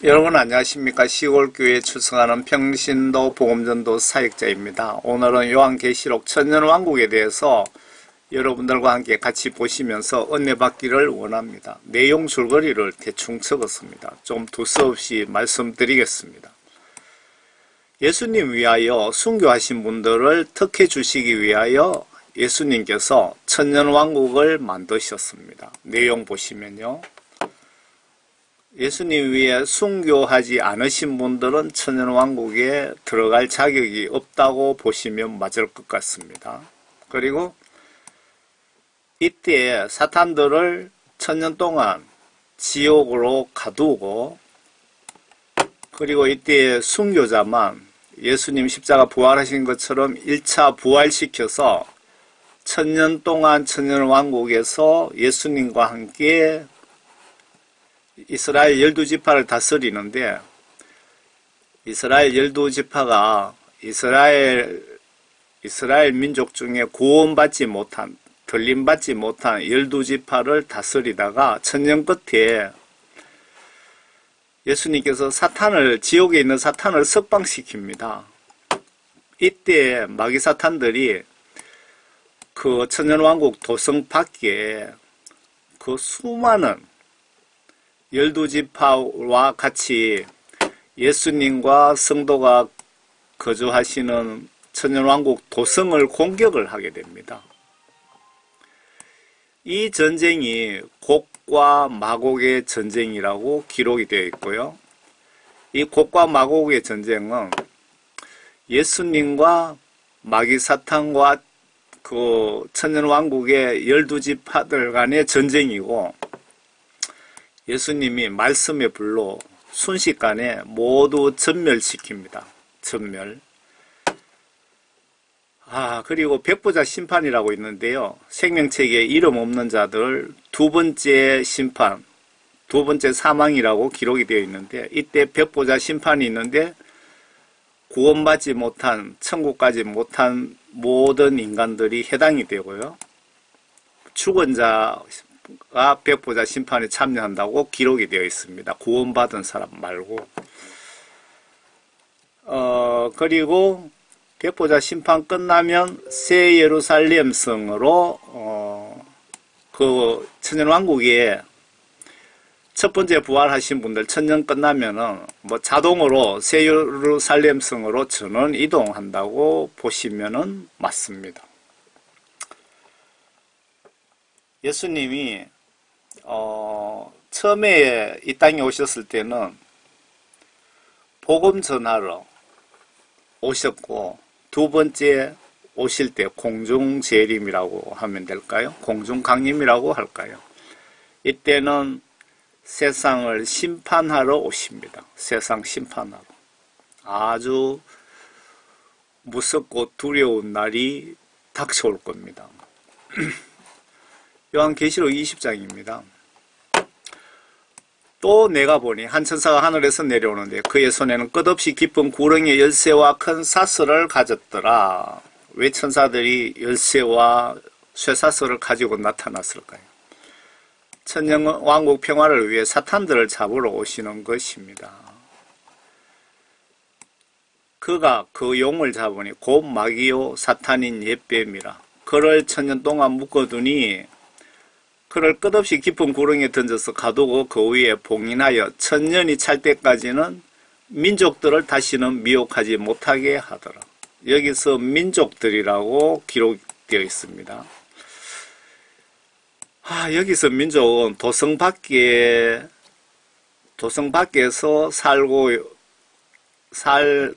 여러분 안녕하십니까. 시골교회에 출석하는 평신도 복음전도 사역자입니다. 오늘은 요한계시록 천년왕국에 대해서 여러분들과 함께 같이 보시면서 은혜 받기를 원합니다. 내용 줄거리를 대충 적었습니다. 좀 두서없이 말씀드리겠습니다. 예수님 위하여 순교하신 분들을 특혜 주시기 위하여 예수님께서 천년왕국을 만드셨습니다. 내용 보시면요. 예수님 위에 순교하지 않으신 분들은 천년왕국에 들어갈 자격이 없다고 보시면 맞을 것 같습니다. 그리고 이때 사탄들을 천년 동안 지옥으로 가두고, 그리고 이때 순교자만 예수님 십자가 부활하신 것처럼 1차 부활시켜서 천년 동안 천년왕국에서 예수님과 함께 이스라엘 12지파를 다스리는데, 이스라엘 12지파가 이스라엘 민족 중에 구원받지 못한, 들림받지 못한 12지파를 다스리다가 천년 끝에 예수님께서 지옥에 있는 사탄을 석방시킵니다. 이때 마귀 사탄들이 그 천년왕국 도성 밖에 그 수많은 12지파와 같이 예수님과 성도가 거주하시는 천년왕국 도성을 공격을 하게 됩니다. 이 전쟁이 곡과 마곡의 전쟁이라고 기록이 되어 있고요. 이 곡과 마곡의 전쟁은 예수님과 마귀 사탄과 그 천년왕국의 12지파들 간의 전쟁이고, 예수님이 말씀의 불로 순식간에 모두 전멸시킵니다. 전멸. 그리고 백보자 심판이라고 있는데요. 생명책에 이름 없는 자들 두 번째 심판, 두 번째 사망이라고 기록이 되어 있는데, 이때 백보자 심판이 있는데 구원받지 못한, 천국까지 못한 모든 인간들이 해당이 되고요. 죽은 자가 백보자 심판에 참여한다고 기록이 되어 있습니다. 구원받은 사람 말고. 그리고 백보자 심판 끝나면 새 예루살렘 성으로 그 천년왕국에 첫 번째 부활하신 분들 천년 끝나면은 자동으로 새 예루살렘 성으로 전원 이동한다고 보시면은 맞습니다. 예수님이 처음에 이 땅에 오셨을 때는 복음 전하러 오셨고, 두 번째 오실 때 공중재림이라고 하면 될까요? 공중강림이라고 할까요? 이때는 세상을 심판하러 오십니다. 세상 심판하러. 아주 무섭고 두려운 날이 닥쳐올 겁니다. 요한계시록 20장입니다. 또 내가 보니 한 천사가 하늘에서 내려오는데 그의 손에는 끝없이 깊은 구렁이의 열쇠와 큰 사슬을 가졌더라. 왜 천사들이 열쇠와 쇠사슬을 가지고 나타났을까요? 천년왕국 평화를 위해 사탄들을 잡으러 오시는 것입니다. 그가 그 용을 잡으니 곧 마귀요 사탄인 옛뱀이라. 그를 천년 동안 묶어두니 그를 끝없이 깊은 구렁이에 던져서 가두고 그 위에 봉인하여 천년이 찰 때까지는 민족들을 다시는 미혹하지 못하게 하더라. 여기서 민족들이라고 기록되어 있습니다. 여기서 민족은 도성 밖에서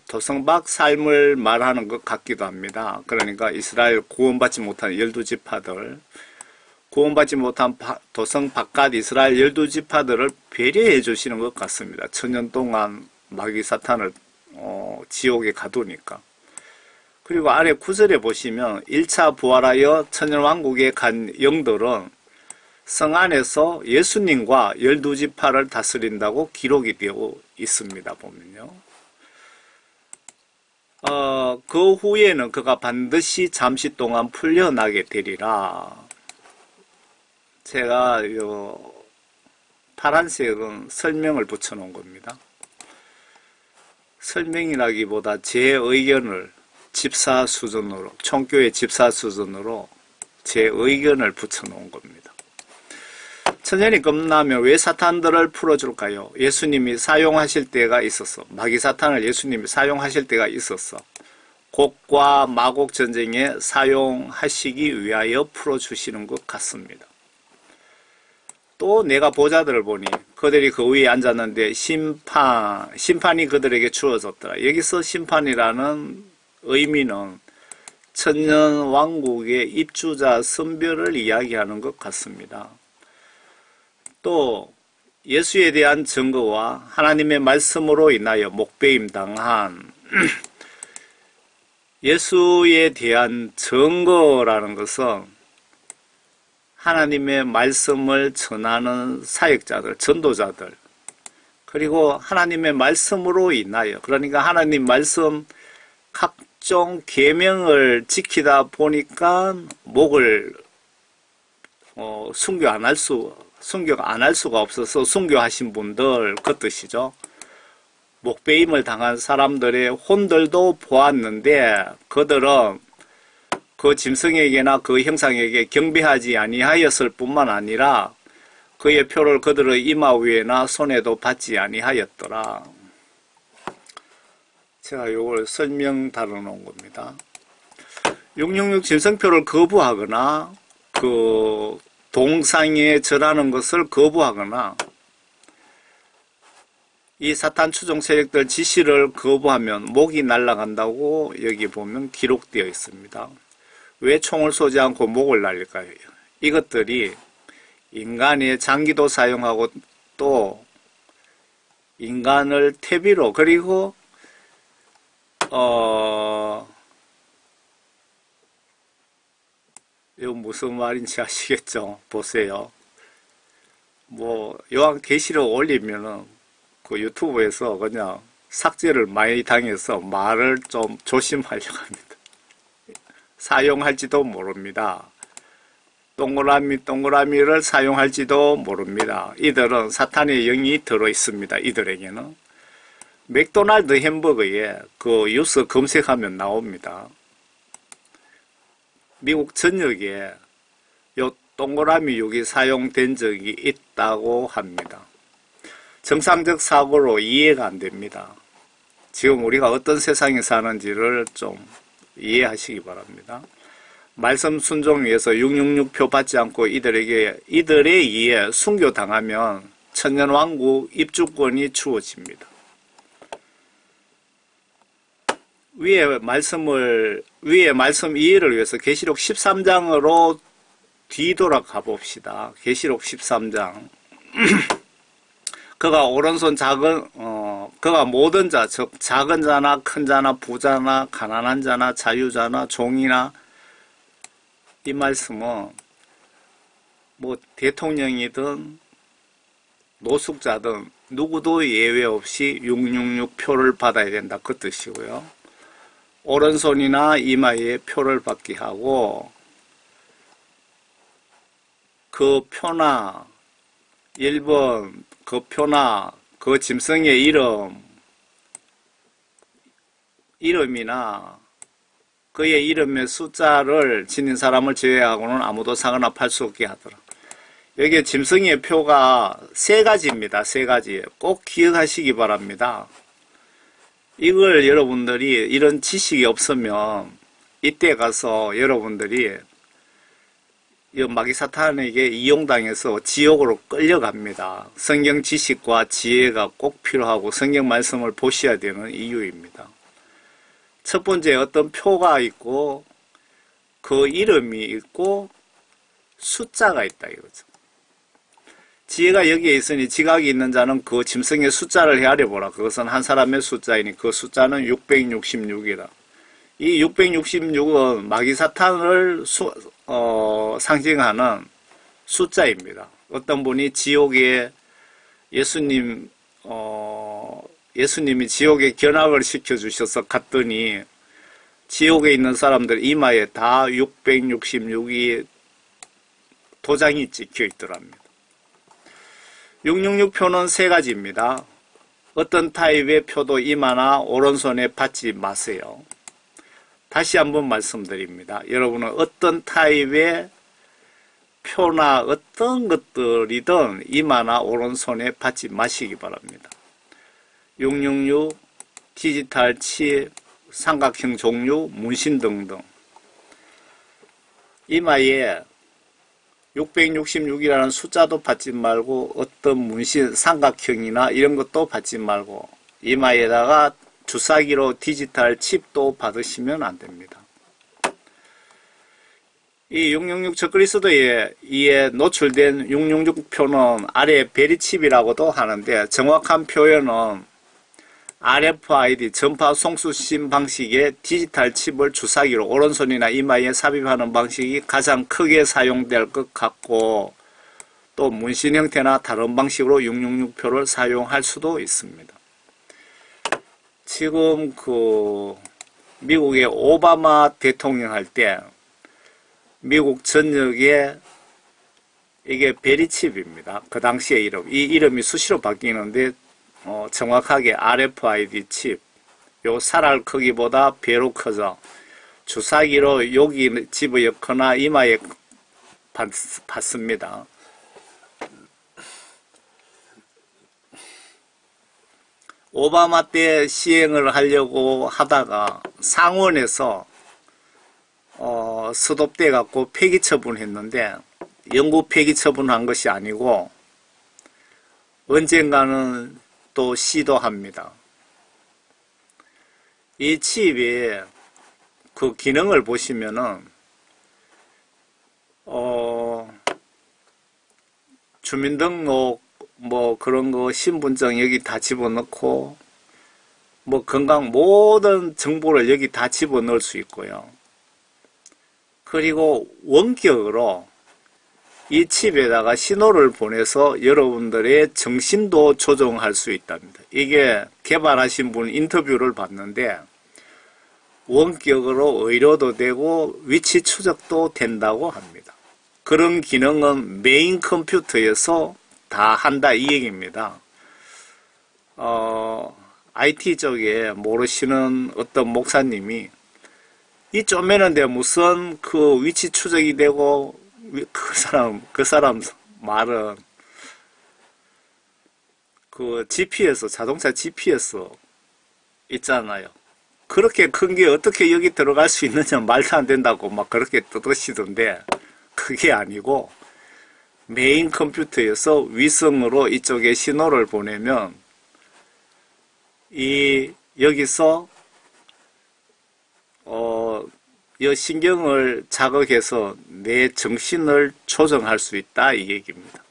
도성 밖 삶을 말하는 것 같기도 합니다. 그러니까 이스라엘 구원받지 못한 12지파들, 구원받지 못한 도성 바깥 이스라엘 12지파들을 배려해 주시는 것 같습니다. 천년 동안 마귀 사탄을 지옥에 가두니까. 그리고 아래 9절에 보시면 1차 부활하여 천년왕국에 간 영들은 성 안에서 예수님과 12지파를 다스린다고 기록이 되어 있습니다. 보면요. 그 후에는 그가 반드시 잠시 동안 풀려나게 되리라. 제가 파란색은 설명을 붙여 놓은 겁니다. 설명이라기보다 제 의견을 집사 수준으로, 총교회 집사 수준으로 제 의견을 붙여놓은 겁니다. 천년이 끝나면 왜 사탄들을 풀어줄까요? 예수님이 사용하실 때가 있었어. 마귀 사탄을 예수님이 사용하실 때가 있었어. 곡과 마곡 전쟁에 사용하시기 위하여 풀어주시는 것 같습니다. 또 내가 보자들을 보니 그들이 그 위에 앉았는데 심판이 그들에게 주어졌더라. 여기서 심판이라는 의미는 천년 왕국의 입주자 선별을 이야기하는 것 같습니다. 또 예수에 대한 증거와 하나님의 말씀으로 인하여 목배임 당한 예수에 대한 증거라는 것은 하나님의 말씀을 전하는 사역자들, 전도자들, 그리고 하나님의 말씀으로 인하여, 그러니까 하나님 말씀 각종 계명을 지키다 보니까 목을 순교가 안 할 수가 없어서 순교하신 분들 그 뜻이죠. 목배임을 당한 사람들의 혼들도 보았는데 그들은 그 짐승에게나 그 형상에게 경배하지 아니하였을 뿐만 아니라 그의 표를 그들의 이마 위에나 손에도 받지 아니하였더라. 제가 이걸 설명 달아놓은 겁니다. 666 짐승표를 거부하거나 그 동상에 절하는 것을 거부하거나 이 사탄 추종 세력들 지시를 거부하면 목이 날아간다고 여기 보면 기록되어 있습니다. 왜 총을 쏘지 않고 목을 날릴까요? 이것들이 인간의 장기도 사용하고 또 인간을 퇴비로, 그리고 이거 무슨 말인지 아시겠죠? 보세요. 요한계시록 올리면은 그 유튜브에서 그냥 삭제를 많이 당해서 말을 좀 조심하려고 합니다. 사용할지도 모릅니다. 동그라미를 사용할지도 모릅니다. 이들은 사탄의 영이 들어있습니다. 이들에게는. 맥도날드 햄버거에 그 뉴스 검색하면 나옵니다. 미국 전역에 요 동그라미 육이 사용된 적이 있다고 합니다. 정상적 사고로 이해가 안 됩니다. 지금 우리가 어떤 세상에 사는지를 좀 이해하시기 바랍니다. 말씀 순종 위해서 666표 받지 않고 이들에 의해 순교당하면 천년왕국 입주권이 주어집니다. 위의 말씀 이해를 위해서 계시록 13장으로 뒤돌아가 봅시다. 계시록 13장. 그가 오른손 그가 모든 자, 즉 작은 자나 큰 자나 부자나 가난한 자나 자유자나 종이나, 이 말씀은 대통령이든 노숙자든 누구도 예외 없이 666표를 받아야 된다, 그 뜻이고요. 오른손이나 이마에 표를 받게 하고 그 표나 1번 그 표나 그 짐승의 이름이나 그의 이름의 숫자를 지닌 사람을 제외하고는 아무도 사거나 팔 수 없게 하더라. 여기에 짐승의 표가 세 가지입니다. 세 가지. 꼭 기억하시기 바랍니다. 이걸 여러분들이 이런 지식이 없으면 이때 가서 여러분들이 이 마귀 사탄에게 이용당해서 지옥으로 끌려갑니다. 성경 지식과 지혜가 꼭 필요하고 성경 말씀을 보셔야 되는 이유입니다. 첫 번째, 어떤 표가 있고 그 이름이 있고 숫자가 있다 이거죠. 지혜가 여기에 있으니 지각이 있는 자는 그 짐승의 숫자를 헤아려보라. 그것은 한 사람의 숫자이니 그 숫자는 666이라. 이 666은 마귀 사탄을 상징하는 숫자입니다. 어떤 분이 지옥에 예수님이 지옥에 견학을 시켜주셔서 갔더니 지옥에 있는 사람들 이마에 다 666이 도장이 찍혀 있더랍니다. 666표는 세 가지입니다. 어떤 타입의 표도 이마나 오른손에 받지 마세요. 다시 한번 말씀드립니다. 여러분은 어떤 타입의 표나 어떤 것들이든 이마나 오른손에 받지 마시기 바랍니다. 666, 디지털 칩, 삼각형 종류, 문신 등등. 이마에 666이라는 숫자도 받지 말고 어떤 문신, 삼각형이나 이런 것도 받지 말고 이마에다가 주사기로 디지털 칩도 받으시면 안 됩니다. 이 666 적그리스도에 이에 노출된 666표는 아래 베리칩이라고도 하는데 정확한 표현은 RFID 전파 송수신 방식의 디지털 칩을 주사기로 오른손이나 이마에 삽입하는 방식이 가장 크게 사용될 것 같고 또 문신 형태나 다른 방식으로 666표를 사용할 수도 있습니다. 지금 미국의 오바마 대통령 할 때 미국 전역에 이게 베리칩입니다. 그 당시의 이름. 이 이름이 수시로 바뀌는데 정확하게 RFID 칩. 요 살알 크기보다 배로 커져 주사기로 여기 집어넣거나 이마에 받습니다. 오바마 때 시행을 하려고 하다가 상원에서 스톱돼 갖고 폐기 처분했는데 영구 폐기 처분한 것이 아니고 언젠가는 또 시도합니다. 이 칩의 그 기능을 보시면은 주민등록 뭐 그런 거 신분증 여기 다 집어넣고 뭐 건강 모든 정보를 여기 다 집어넣을 수 있고요. 그리고 원격으로 이 칩에다가 신호를 보내서 여러분들의 정신도 조정할 수 있답니다. 이게 개발하신 분 인터뷰를 봤는데 원격으로 의료도 되고 위치 추적도 된다고 합니다. 그런 기능은 메인 컴퓨터에서 다 한다 이 얘기입니다. IT 쪽에 모르시는 어떤 목사님이 이 쪼매는데 무슨 그 위치 추적이 되고 그 사람 말은 그 GPS 자동차 GPS 있잖아요. 그렇게 큰 게 어떻게 여기 들어갈 수 있느냐 말도 안 된다고 막 그렇게 떠드시던데 그게 아니고 메인 컴퓨터에서 위성으로 이쪽에 신호를 보내면 여기서 이 신경을 자극해서 내 정신을 조정할 수 있다 이 얘기입니다.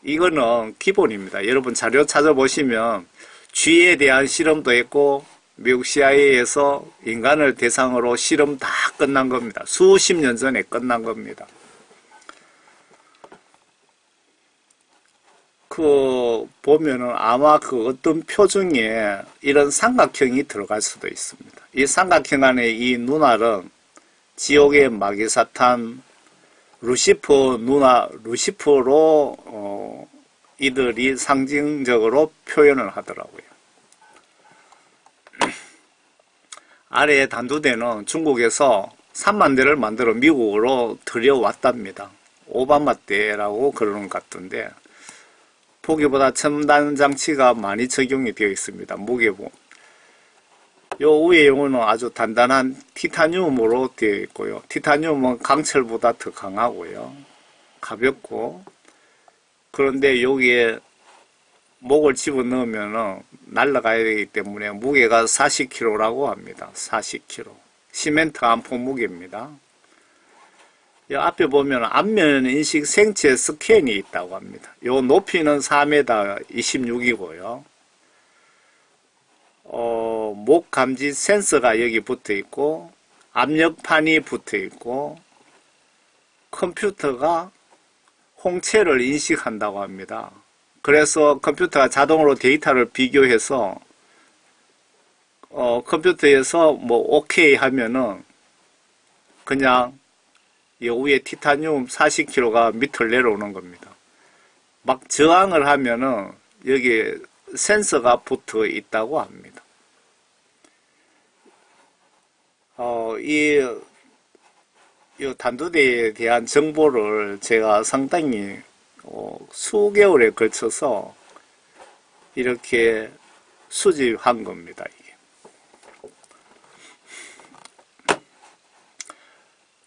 이거는 기본입니다. 여러분 자료 찾아보시면 쥐에 대한 실험도 했고 미국 CIA에서 인간을 대상으로 실험 다 끝난 겁니다. 수십 년 전에 끝난 겁니다. 보면은 아마 어떤 표 중에 이런 삼각형이 들어갈 수도 있습니다. 이 삼각형 안에 이 눈알은 지옥의 마귀사탄 루시퍼로 이들이 상징적으로 표현을 하더라고요. 아래에 단두대는 중국에서 3만 대를 만들어 미국으로 들여왔답니다. 오바마 때라고 그러는 것 같던데 보기보다 첨단 장치가 많이 적용이 되어 있습니다. 무게보. 요 위에 요거는 아주 단단한 티타늄으로 되어 있고요. 티타늄은 강철보다 더 강하고요. 가볍고. 그런데 여기에 목을 집어넣으면 날아가야 되기 때문에 무게가 40kg라고 합니다. 40kg. 시멘트 한 포 무게입니다. 이 앞에 보면 안면 인식 생체 스캔이 있다고 합니다. 요 높이는 4m 26이고요. 목 감지 센서가 여기 붙어 있고 압력판이 붙어 있고 컴퓨터가 홍채를 인식한다고 합니다. 그래서 컴퓨터가 자동으로 데이터를 비교해서 컴퓨터에서 뭐 오케이 하면은 그냥 요 위에 티타늄 40kg가 밑을 내려오는 겁니다. 막 저항을 하면은 여기 센서가 붙어 있다고 합니다. 이 단두대에 대한 정보를 제가 상당히 수개월에 걸쳐서 이렇게 수집한 겁니다. 이게.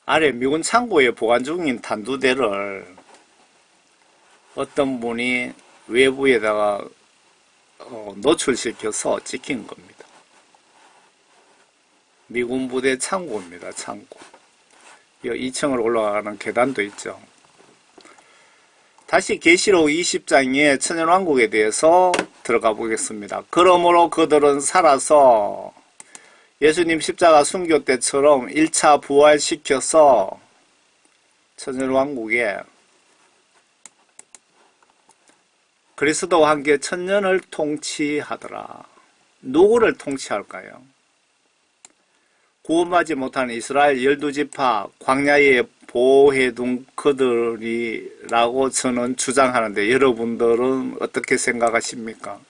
아래 미군 창고에 보관 중인 단두대를 어떤 분이 외부에다가 노출시켜서 찍힌 겁니다. 미군 부대 창고입니다. 창고. 2층으로 올라가는 계단도 있죠. 다시 계시록 20장의 천년왕국에 대해서 들어가 보겠습니다. 그러므로 그들은 살아서 예수님 십자가 순교 때처럼 1차 부활시켜서 천년왕국에 그리스도와 함께 천년을 통치하더라. 누구를 통치할까요? 구원받지 못한 이스라엘 12지파 광야에 보호해둔 그들이라고 저는 주장하는데 여러분들은 어떻게 생각하십니까?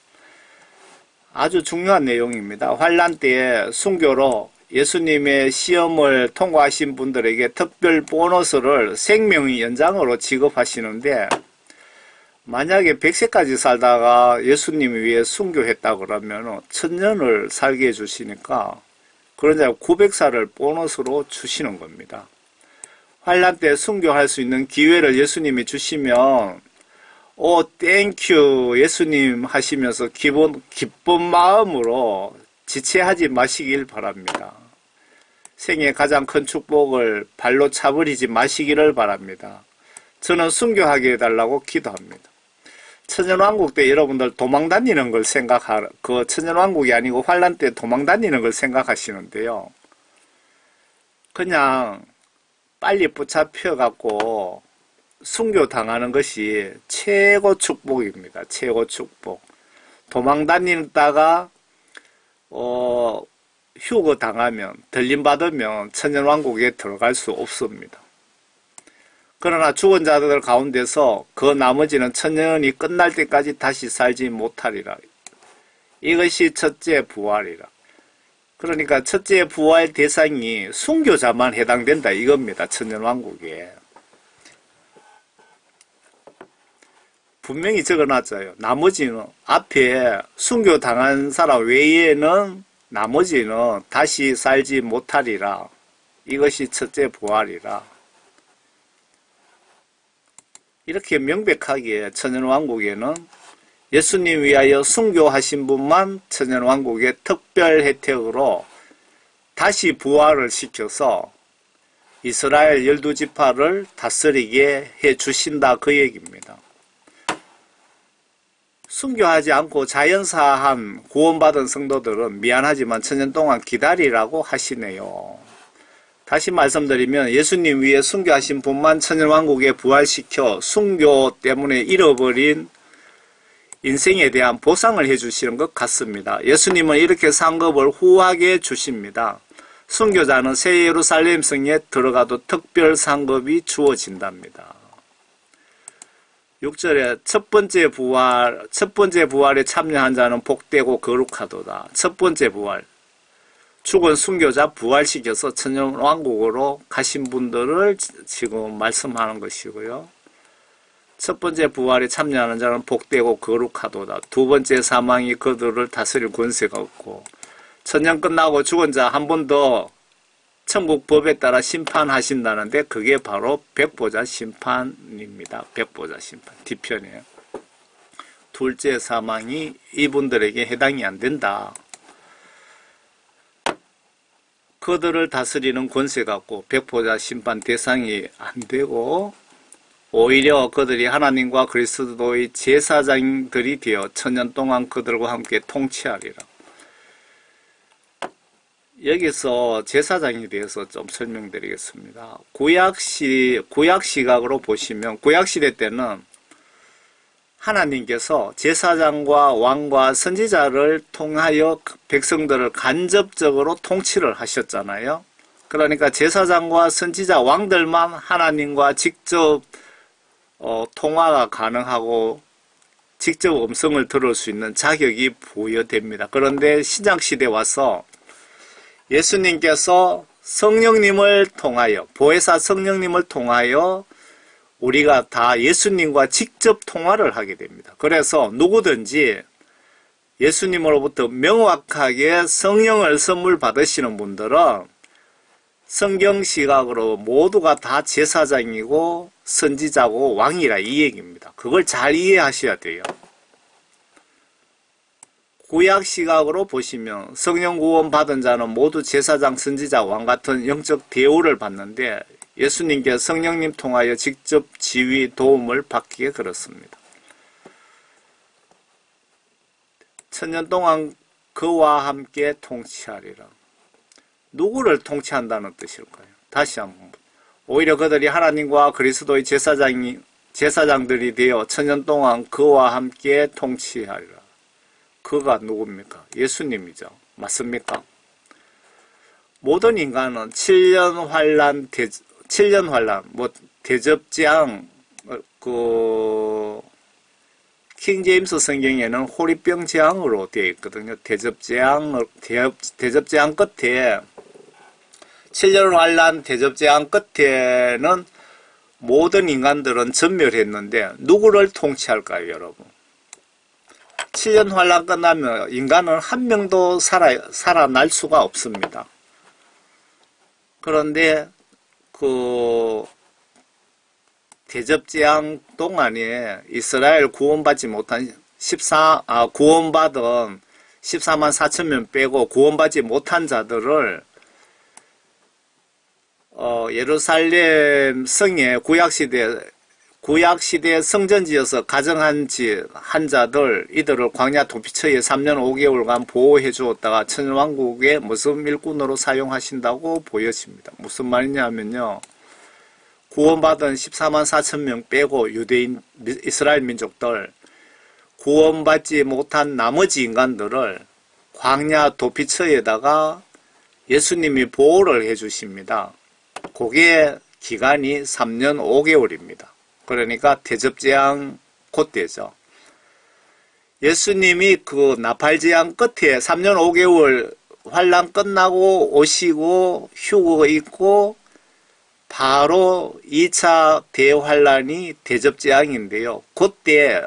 아주 중요한 내용입니다. 환란 때에 순교로 예수님의 시험을 통과하신 분들에게 특별 보너스를 생명의 연장으로 지급하시는데 만약에 100세까지 살다가 예수님을 위해 순교했다 그러면 천년을 살게 해주시니까 그런 자 900살을 보너스로 주시는 겁니다. 환란 때 순교할 수 있는 기회를 예수님이 주시면 땡큐 예수님 하시면서 기쁜 마음으로 지체하지 마시길 바랍니다. 생애 가장 큰 축복을 발로 차버리지 마시기를 바랍니다. 저는 순교하게 해달라고 기도합니다. 천년왕국 때 여러분들 도망다니는 걸 그 천년왕국이 아니고 환란 때 도망다니는 걸 생각하시는데요. 그냥 빨리 붙잡혀갖고 순교당하는 것이 최고 축복입니다. 최고 축복. 도망다니다가 휴거 당하면 들림받으면 천년왕국에 들어갈 수 없습니다. 그러나 죽은 자들 가운데서 그 나머지는 천년이 끝날 때까지 다시 살지 못하리라. 이것이 첫째 부활이라. 그러니까 첫째 부활 대상이 순교자만 해당된다 이겁니다. 천년왕국에. 분명히 적어놨어요. 나머지는 앞에 순교당한 사람 외에는 나머지는 다시 살지 못하리라. 이것이 첫째 부활이라. 이렇게 명백하게 천년왕국에는 예수님 위하여 순교하신 분만 천년왕국의 특별 혜택으로 다시 부활을 시켜서 이스라엘 12지파를 다스리게 해주신다 그 얘기입니다. 순교하지 않고 자연사한 구원받은 성도들은 미안하지만 천년 동안 기다리라고 하시네요. 다시 말씀드리면 예수님 위에 순교하신 분만 천년왕국에 부활시켜 순교 때문에 잃어버린 인생에 대한 보상을 해주시는 것 같습니다. 예수님은 이렇게 상급을 후하게 주십니다. 순교자는 새 예루살렘 성에 들어가도 특별 상급이 주어진답니다. 6절에 첫 번째 부활에 참여한 자는 복되고 거룩하도다. 첫 번째 부활. 죽은 순교자 부활시켜서 천년왕국으로 가신 분들을 지금 말씀하는 것이고요. 첫 번째 부활에 참여하는 자는 복되고 거룩하도다. 두 번째 사망이 그들을 다스릴 권세가 없고 천년 끝나고 죽은 자 한 번 더 천국 법에 따라 심판하신다는데 그게 바로 백보자 심판입니다. 백보자 심판. 뒤편이에요. 둘째 사망이 이분들에게 해당이 안 된다. 그들을 다스리는 권세가 없고 백보자 심판 대상이 안 되고 오히려 그들이 하나님과 그리스도의 제사장들이 되어 천년 동안 그들과 함께 통치하리라. 여기서 제사장에 대해서 좀 설명드리겠습니다. 구약 시각으로 보시면 구약시대 때는 하나님께서 제사장과 왕과 선지자를 통하여 백성들을 간접적으로 통치를 하셨잖아요. 그러니까 제사장과 선지자 왕들만 하나님과 직접 통화가 가능하고 직접 음성을 들을 수 있는 자격이 부여됩니다. 그런데 신약시대에 와서 예수님께서 성령님을 통하여, 보혜사 성령님을 통하여 우리가 다 예수님과 직접 통화를 하게 됩니다. 그래서 누구든지 예수님으로부터 명확하게 성령을 선물 받으시는 분들은 성경 시각으로 모두가 다 제사장이고 선지자고 왕이라 이 얘기입니다. 그걸 잘 이해하셔야 돼요. 구약 시각으로 보시면 성령 구원 받은 자는 모두 제사장, 선지자, 왕 같은 영적 대우를 받는데 예수님께 성령님 통하여 직접 지휘, 도움을 받기에 그렇습니다. 천년 동안 그와 함께 통치하리라. 누구를 통치한다는 뜻일까요? 다시 한번. 오히려 그들이 하나님과 그리스도의 제사장들이 되어 천년 동안 그와 함께 통치하리라. 그가 누굽니까? 예수님이죠. 맞습니까? 모든 인간은 7년 환란, 대접재앙, 킹제임스 성경에는 호리병 재앙으로 되어 있거든요. 대접재앙 끝에 7년 환란 대접재앙 끝에는 모든 인간들은 전멸했는데 누구를 통치할까요, 여러분? 7년 환란 끝나면 인간은 한 명도 살아날 수가 없습니다. 그런데 대접재앙 동안에 이스라엘 구원받지 못한 구원받은 14만 4천 명 빼고 구원받지 못한 자들을 예루살렘 성에 구약시대 성전지어서 가정한 자들, 이들을 광야 도피처에 3년 5개월간 보호해 주었다가 천년왕국의 모습 일꾼으로 사용하신다고 보여집니다. 무슨 말이냐 하면요. 구원받은 14만 4천 명 빼고 유대인, 이스라엘 민족들, 구원받지 못한 나머지 인간들을 광야 도피처에다가 예수님이 보호를 해 주십니다. 그게 기간이 3년 5개월입니다. 그러니까 대접재앙 그때죠. 예수님이 그 나팔재앙 끝에 3년 5개월 환란 끝나고 오시고 휴거 있고 바로 2차 대환란이 대접재앙인데요. 그때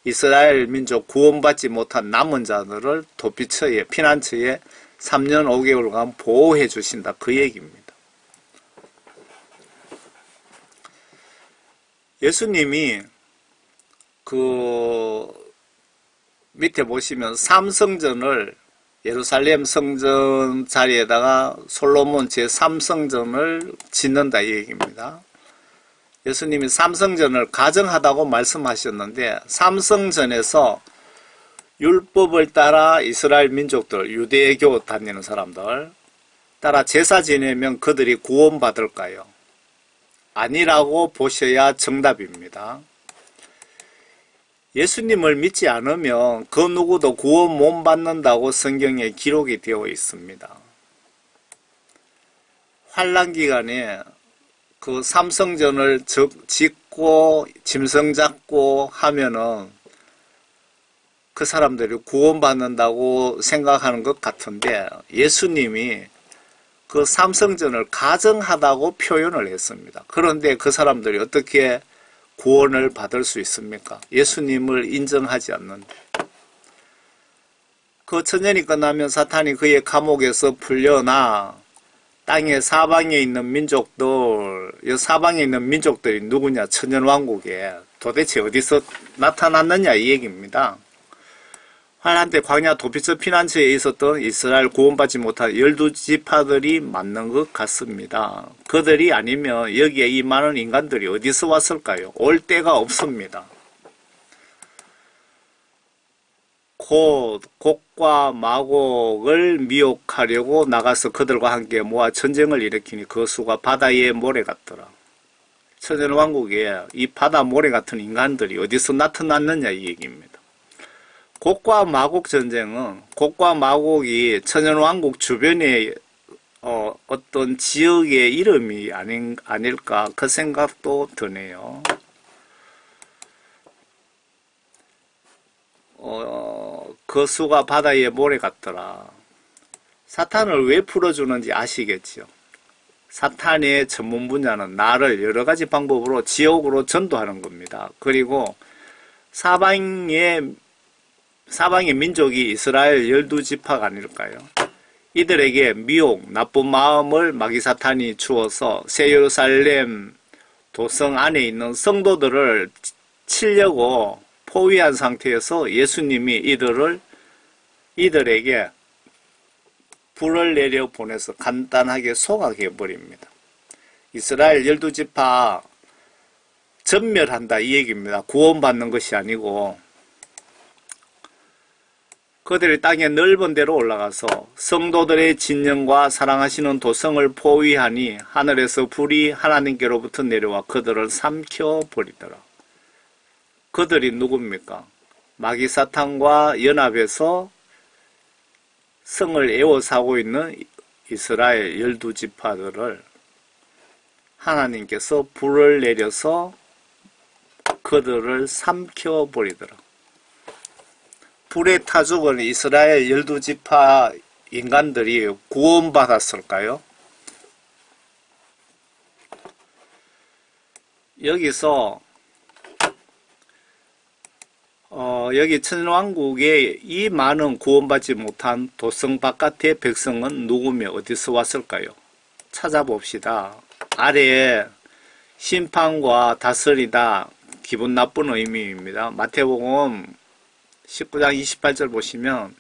이스라엘 민족 구원받지 못한 남은 자들을 도피처에, 피난처에 3년 5개월간 보호해 주신다. 그 얘기입니다. 예수님이 밑에 보시면 삼성전을 예루살렘 성전 자리에다가 솔로몬 제3성전을 짓는다 이 얘기입니다. 예수님이 삼성전을 가정하다고 말씀하셨는데 삼성전에서 율법을 따라 이스라엘 민족들, 유대교 다니는 사람들 따라 제사 지내면 그들이 구원받을까요? 아니라고 보셔야 정답입니다. 예수님을 믿지 않으면 그 누구도 구원 못 받는다고 성경에 기록이 되어 있습니다. 환란 기간에 그 삼성전을 짓고 짐승 잡고 하면은 그 사람들이 구원받는다고 생각하는 것 같은데 예수님이 그 삼성전을 가정하다고 표현을 했습니다. 그런데 그 사람들이 어떻게 구원을 받을 수 있습니까? 예수님을 인정하지 않는데. 그 천년이 끝나면 사탄이 그의 감옥에서 풀려나 땅의 사방에 있는 민족들, 이 사방에 있는 민족들이 누구냐? 천년왕국에 도대체 어디서 나타났느냐 이 얘기입니다. 환란 때 광야 도피처 피난처에 있었던 이스라엘 구원받지 못한 12지파들이 맞는 것 같습니다. 그들이 아니면 여기에 이 많은 인간들이 어디서 왔을까요? 올 데가 없습니다. 곧 곡과 마곡을 미혹하려고 나가서 그들과 함께 모아 전쟁을 일으키니 그 수가 바다의 모래 같더라. 천년왕국에 이 바다 모래 같은 인간들이 어디서 나타났느냐 이 얘기입니다. 곡과 마곡 전쟁은 곡과 마곡이 천년왕국 주변의 어떤 지역의 이름이 아닐까 그 생각도 드네요. 그 수가 바다의 모래 같더라. 사탄을 왜 풀어주는지 아시겠죠? 사탄의 전문 분야는 나를 여러 가지 방법으로 지옥으로 전도하는 겁니다. 그리고 사방의 민족이 이스라엘 12지파가 아닐까요? 이들에게 미혹, 나쁜 마음을 마귀사탄이 주어서 새 예루살렘 도성 안에 있는 성도들을 치려고 포위한 상태에서 예수님이 이들에게 불을 내려 보내서 간단하게 소각해 버립니다. 이스라엘 12지파 전멸한다 이 얘기입니다. 구원받는 것이 아니고 그들이 땅의 넓은 데로 올라가서 성도들의 진영과 사랑하시는 도성을 포위하니 하늘에서 불이 하나님께로부터 내려와 그들을 삼켜버리더라. 그들이 누굽니까? 마귀사탄과 연합해서 성을 에워싸고 있는 이스라엘 12지파들을 하나님께서 불을 내려서 그들을 삼켜버리더라. 불에 타 죽은 이스라엘 12지파 인간들이 구원받았을까요? 여기서 여기 천년왕국에 이 많은 구원받지 못한 도성 바깥의 백성은 누구며 어디서 왔을까요? 찾아봅시다. 아래에 심판과 다스리다 기분 나쁜 의미입니다. 마태복음 19장 28절 보시면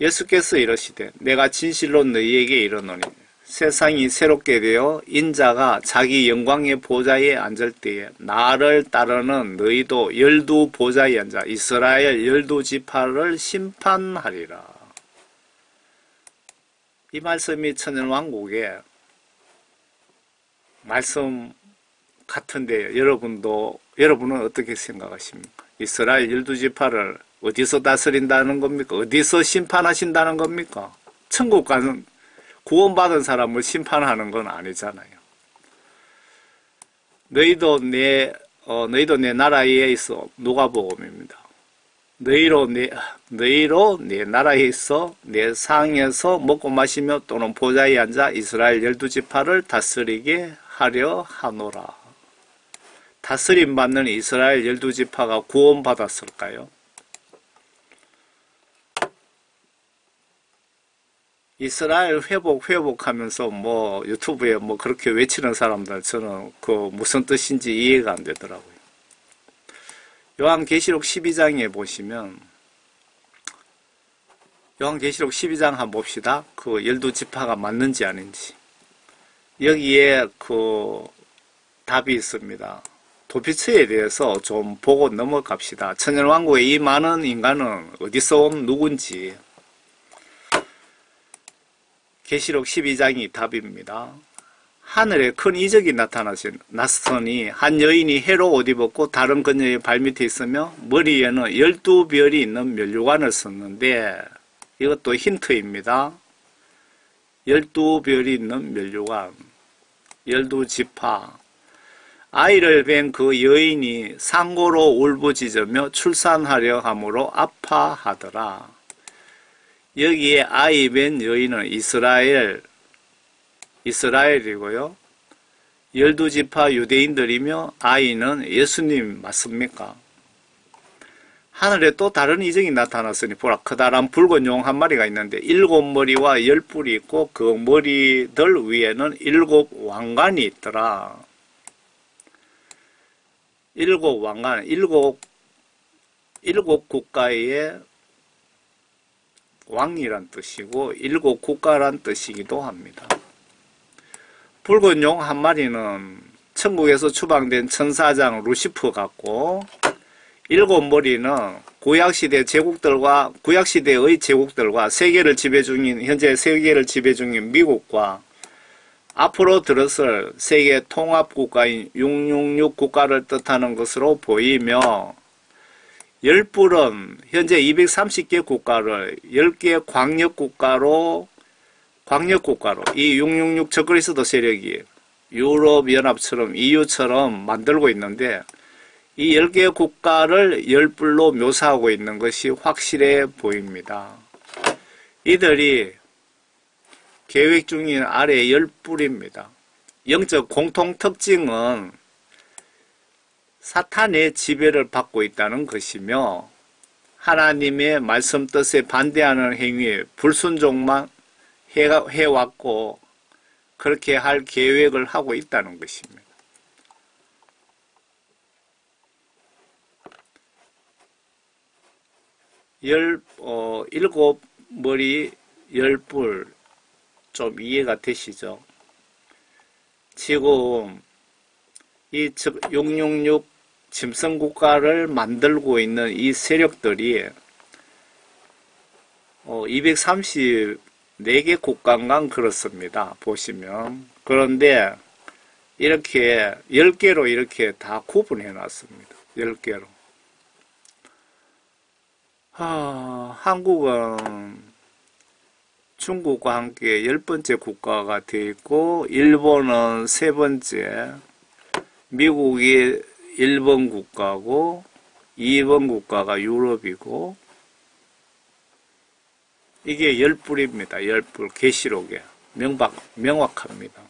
예수께서 이러시되 내가 진실로 너희에게 이르노니 세상이 새롭게 되어 인자가 자기 영광의 보좌에 앉을 때에 나를 따르는 너희도 12보좌에 앉아 이스라엘 12지파를 심판하리라. 이 말씀이 천년왕국의 말씀 같은데 여러분은 어떻게 생각하십니까? 이스라엘 12지파를 어디서 다스린다는 겁니까? 어디서 심판하신다는 겁니까? 천국 가는 구원받은 사람을 심판하는 건 아니잖아요. 너희도 내 나라에 있어. 누가복음입니다. 너희로 내 나라에 있어 내 상에서 먹고 마시며 또는 보좌에 앉아 이스라엘 12지파를 다스리게 하려 하노라. 다스림 받는 이스라엘 12지파가 구원받았을까요? 이스라엘 회복하면서 유튜브에 그렇게 외치는 사람들 저는 무슨 뜻인지 이해가 안 되더라고요. 요한계시록 12장에 보시면 요한계시록 12장 한번 봅시다. 12지파가 맞는지 아닌지. 여기에 답이 있습니다. 도피처에 대해서 좀 보고 넘어갑시다. 천년왕국의 이 많은 인간은 어디서 온 누군지. 계시록 12장이 답입니다. 하늘에 큰 이적이 나타났으니 한 여인이 해로 옷 입었고 다른 그녀의 발밑에 있으며 머리에는 12별이 있는 면류관을 썼는데 이것도 힌트입니다. 12별이 있는 면류관 12지파 아이를 뵌 그 여인이 상고로 울부짖으며 출산하려 함으로 아파하더라. 여기에 아이 뵌 여인은 이스라엘이고요. 12지파 유대인들이며 아이는 예수님 맞습니까? 하늘에 또 다른 이정이 나타났으니 보라 커다란 붉은 용 한 마리가 있는데 7머리와 10뿔이 있고 그 머리들 위에는 7 왕관이 있더라. 7 왕관, 7 국가의 왕이란 뜻이고 7 국가란 뜻이기도 합니다. 붉은 용 한 마리는 천국에서 추방된 천사장 루시퍼 같고 7머리는 구약시대의 제국들과 현재 세계를 지배 중인 미국과 앞으로 들어설 세계 통합국가인 666 국가를 뜻하는 것으로 보이며 10뿔은 현재 230개 국가를 10개 광역국가로 이 666 적그리스도 세력이 유럽연합처럼 EU처럼 만들고 있는데 이 10개의 국가를 열불로 묘사하고 있는 것이 확실해 보입니다. 이들이 계획 중인 아래 열불입니다. 영적 공통 특징은 사탄의 지배를 받고 있다는 것이며 하나님의 말씀 뜻에 반대하는 행위에 불순종만 해왔고 그렇게 할 계획을 하고 있다는 것입니다. 일곱 머리 열불 좀 이해가 되시죠? 지금 이 666 짐승국가를 만들고 있는 이 세력들이 234개 국가간 그렇습니다. 보시면. 그런데 이렇게 10개로 이렇게 다 구분해 놨습니다. 10개로. 한국은 중국과 함께 10번째 국가가 되어 있고 일본은 3번째, 미국이 1번 국가고 2번 국가가 유럽이고 이게 열불입니다. 열불 계시록에 명확합니다.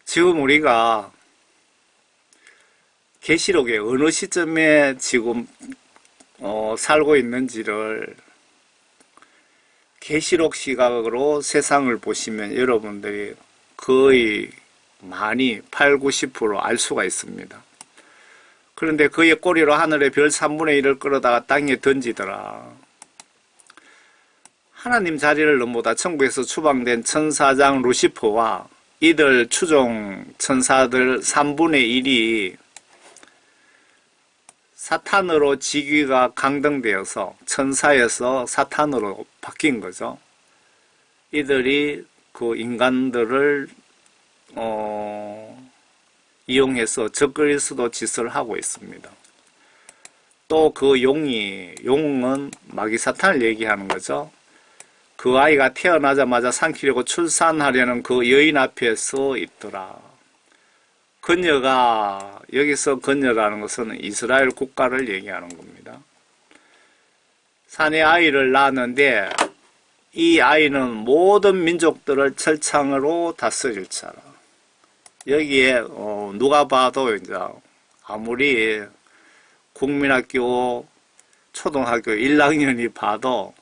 지금 우리가 계시록의 어느 시점에 지금 살고 있는지를 계시록 시각으로 세상을 보시면 여러분들이 거의 많이 80~90% 알 수가 있습니다. 그런데 그의 꼬리로 하늘의 별 3분의 1을 끌어다가 땅에 던지더라. 하나님 자리를 넘보다 천국에서 추방된 천사장 루시퍼와 이들 추종 천사들 3분의 1이 사탄으로 직위가 강등되어서 천사에서 사탄으로 바뀐 거죠. 이들이 그 인간들을 이용해서 적그리스도 짓을 하고 있습니다. 또 그 용은 마귀 사탄을 얘기하는 거죠. 그 아이가 태어나자마자 삼키려고 출산하려는 그 여인 앞에 서 있더라. 그녀가 여기서 그녀라는 것은 이스라엘 국가를 얘기하는 겁니다. 산에 아이를 낳았는데 이 아이는 모든 민족들을 철창으로 다스릴 자라. 여기에 누가 봐도 이제 아무리 국민학교 초등학교 1학년이 봐도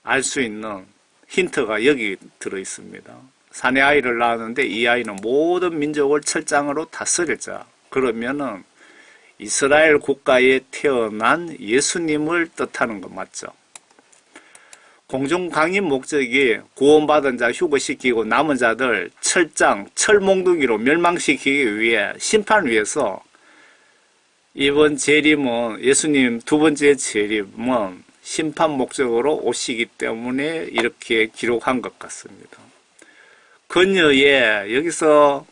알 수 있는 힌트가 여기 들어 있습니다. 산에 아이를 낳았는데 이 아이는 모든 민족을 철장으로 다스릴 자. 그러면은 이스라엘 국가에 태어난 예수님을 뜻하는 거 맞죠? 공중 강림 목적이 구원받은 자 휴거시키고 남은 자들 철몽둥이로 멸망시키기 위해 심판 위해서 이번 재림은 예수님 두 번째 재림은 심판 목적으로 오시기 때문에 이렇게 기록한 것 같습니다. 그녀의 여기서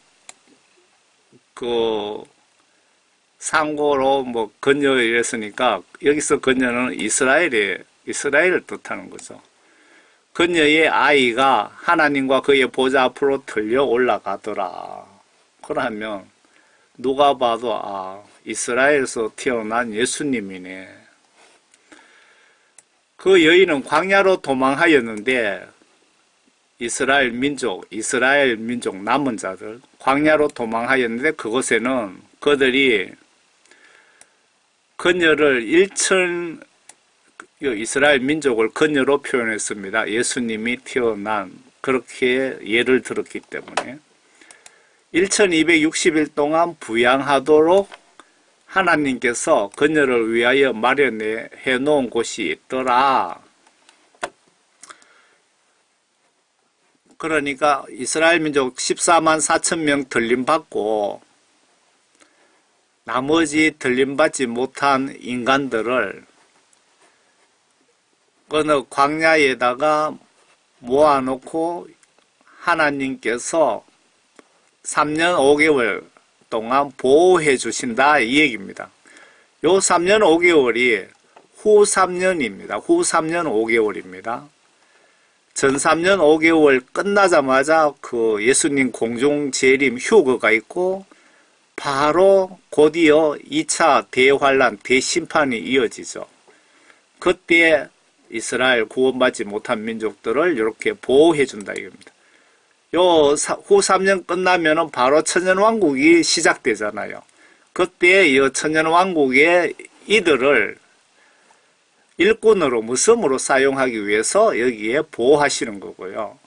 그 상고로 뭐 그녀 이랬으니까 여기서 그녀는 이스라엘을 뜻하는 거죠. 그녀의 아이가 하나님과 그의 보좌 앞으로 들려 올라가더라. 그러면 누가 봐도 이스라엘에서 태어난 예수님이네. 그 여인은 광야로 도망하였는데 이스라엘 민족 남은 자들 광야로 도망하였는데 그곳에는 그들이 그녀를 이스라엘 민족을 그녀로 표현했습니다. 예수님이 태어난 그렇게 예를 들었기 때문에 1260일 동안 부양하도록 하나님께서 그녀를 위하여 마련해 놓은 곳이 있더라. 그러니까 이스라엘 민족 14만 4천 명 들림받고 나머지 들림받지 못한 인간들을 어느 광야에다가 모아놓고 하나님께서 3년 5개월 동안 보호해 주신다 이 얘기입니다. 요 3년 5개월이 후 3년입니다. 후 3년 5개월입니다. 전 3년 5개월 끝나자마자 그 예수님 공중 재림 휴거가 있고 바로 곧이어 2차 대환란, 대심판이 이어지죠. 그때 이스라엘 구원받지 못한 민족들을 이렇게 보호해준다 이겁니다. 후 3년 끝나면은 바로 천년왕국이 시작되잖아요. 그때 이 천년왕국의 이들을 일꾼으로, 무섬으로 사용하기 위해서 여기에 보호하시는 거고요.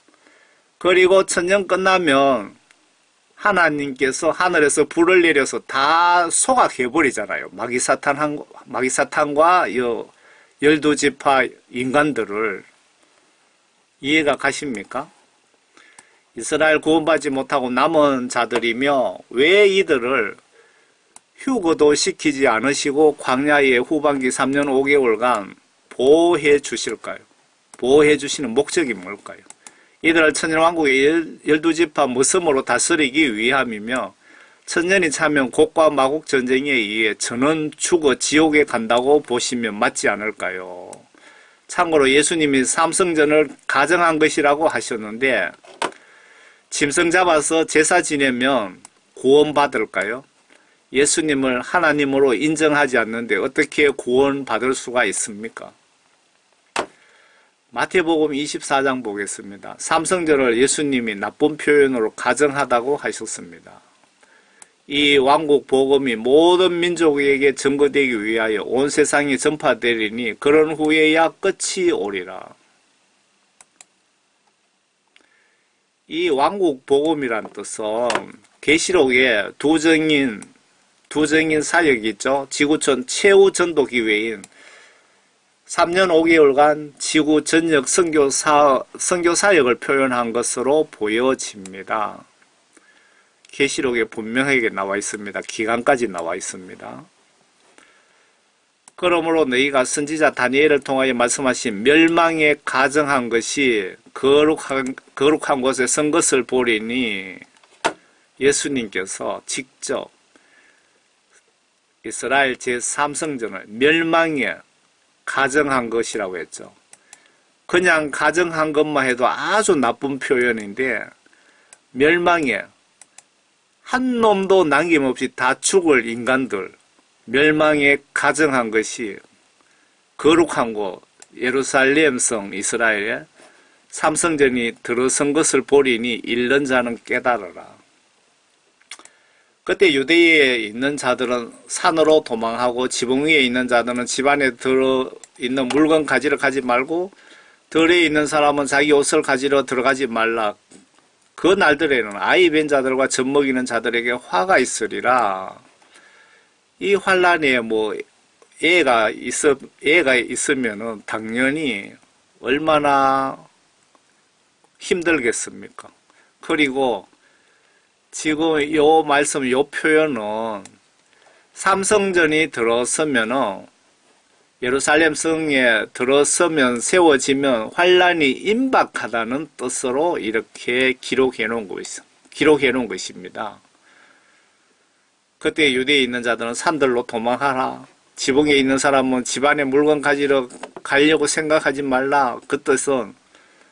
그리고 천년 끝나면 하나님께서 하늘에서 불을 내려서 다 소각해버리잖아요. 마귀사탄과 12지파 인간들을. 이해가 가십니까? 이스라엘 구원받지 못하고 남은 자들이며 왜 이들을 휴거도 시키지 않으시고 광야의 후반기 3년 5개월간 보호해 주실까요? 보호해 주시는 목적이 뭘까요? 이들을 천년왕국의 12지파 무섬으로 다스리기 위함이며 천년이 차면 곡과 마곡 전쟁에 의해 저는 죽어 지옥에 간다고 보시면 맞지 않을까요? 참고로 예수님이 삼성전을 가정한 것이라고 하셨는데 짐승 잡아서 제사 지내면 구원받을까요? 예수님을 하나님으로 인정하지 않는데 어떻게 구원받을 수가 있습니까? 마태복음 24장 보겠습니다. 삼성전을 예수님이 나쁜 표현으로 가정하다고 하셨습니다. 이 왕국 복음이 모든 민족에게 증거되기 위하여 온 세상에 전파되리니 그런 후에야 끝이 오리라. 이 왕국 복음이란 뜻은 계시록에 두 정인 사역이 있죠. 지구촌 최후 전도 기회인 3년 5개월간 지구 전역 선교 사역을 표현한 것으로 보여집니다. 계시록에 분명하게 나와 있습니다. 기간까지 나와 있습니다. 그러므로 너희가 선지자 다니엘을 통하여 말씀하신 멸망에 가정한 것이 거룩한 곳에 선 것을 보리니 예수님께서 직접 이스라엘 제3성전을 멸망에 가정한 것이라고 했죠. 그냥 가정한 것만 해도 아주 나쁜 표현인데 멸망에 한 놈도 남김없이 다 죽을 인간들 멸망에 가정한 것이 거룩한 곳 예루살렘 성 이스라엘에 삼성전이 들어선 것을 보리니 읽는 자는 깨달으라. 그때 유대에 있는 자들은 산으로 도망하고 지붕 위에 있는 자들은 집 안에 들어있는 물건 가지러 가지 말고 들에 있는 사람은 자기 옷을 가지러 들어가지 말라. 그 날들에는 아이 뵌 자들과 젖 먹이는 자들에게 화가 있으리라. 이 환란에 애가 있으면은 당연히 얼마나 힘들겠습니까? 그리고 지금 요 말씀, 요 표현은 삼성전이 들어서면은 예루살렘 성에 들어서면 세워지면 환란이 임박하다는 뜻으로 이렇게 기록해 놓은 것입니다. 그때 유대에 있는 자들은 산들로 도망하라. 지붕에 있는 사람은 집안에 물건 가지러 가려고 생각하지 말라. 그 뜻은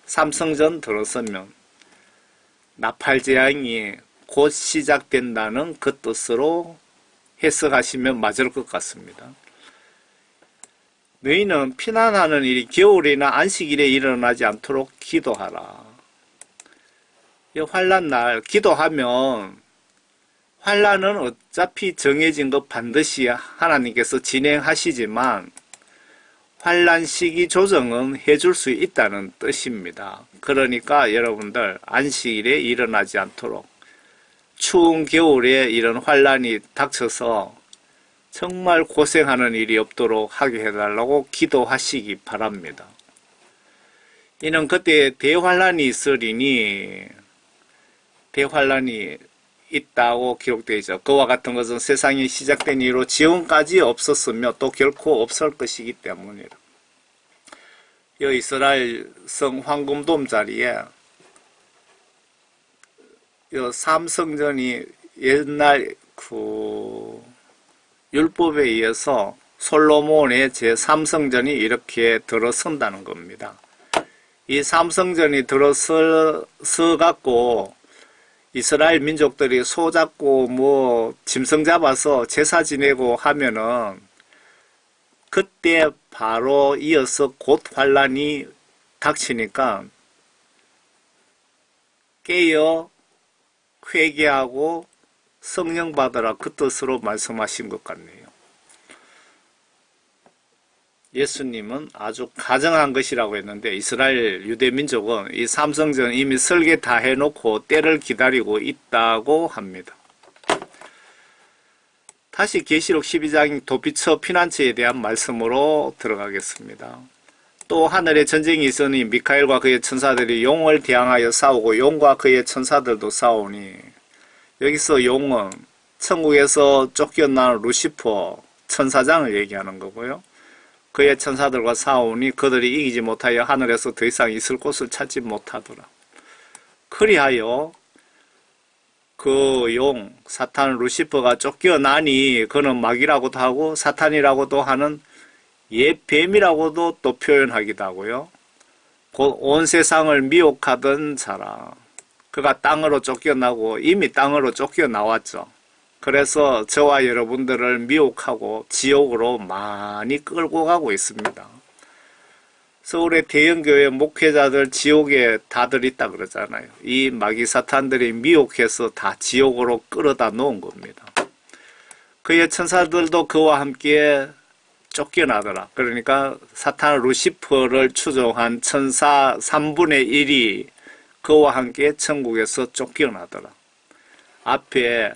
삼성전 들어서면 나팔재앙이 곧 시작된다는 그 뜻으로 해석하시면 맞을 것 같습니다. 너희는 피난하는 일이 겨울이나 안식일에 일어나지 않도록 기도하라. 이 환란날 기도하면 환란은 어차피 정해진 것 반드시 하나님께서 진행하시지만 환란 시기 조정은 해줄 수 있다는 뜻입니다. 그러니까 여러분들 안식일에 일어나지 않도록 추운 겨울에 이런 환란이 닥쳐서 정말 고생하는 일이 없도록 하게 해달라고 기도하시기 바랍니다. 이는 그때 대환란이 있으리니 대환란이 있다고 기록되어 있죠. 그와 같은 것은 세상이 시작된 이후로 지금까지 없었으며 또 결코 없을 것이기 때문이라. 이 이스라엘 성 황금돔 자리에 이 삼성전이 옛날 율법에 의해서 솔로몬의 제3성전이 이렇게 들어선다는 겁니다. 이 삼성전이 들어서 갖고 이스라엘 민족들이 소 잡고 뭐 짐승 잡아서 제사 지내고 하면은 그때 바로 이어서 곧 환란이 닥치니까 깨어 회개하고 성령 받으라 그 뜻으로 말씀하신 것 같네요. 예수님은 아주 가정한 것이라고 했는데 이스라엘 유대민족은 이 삼성전 이미 설계 다 해놓고 때를 기다리고 있다고 합니다. 다시 계시록 12장 도피처 피난처에 대한 말씀으로 들어가겠습니다. 또 하늘에 전쟁이 있으니 미카엘과 그의 천사들이 용을 대항하여 싸우고 용과 그의 천사들도 싸우니 여기서 용은 천국에서 쫓겨난 루시퍼 천사장을 얘기하는 거고요. 그의 천사들과 싸우니 그들이 이기지 못하여 하늘에서 더 이상 있을 곳을 찾지 못하더라. 그리하여 그 용, 사탄 루시퍼가 쫓겨나니 그는 마귀라고도 하고 사탄이라고도 하는 옛 뱀이라고도 또 표현하기도 하고요. 곧 온 세상을 미혹하던 자라. 그가 땅으로 쫓겨나고 이미 땅으로 쫓겨나왔죠. 그래서 저와 여러분들을 미혹하고 지옥으로 많이 끌고 가고 있습니다. 서울의 대형교회 목회자들 지옥에 다들 있다 그러잖아요. 이 마귀 사탄들이 미혹해서 다 지옥으로 끌어다 놓은 겁니다. 그의 천사들도 그와 함께 쫓겨나더라. 그러니까 사탄 루시퍼를 추종한 천사 3분의 1이 그와 함께 천국에서 쫓겨나더라. 앞에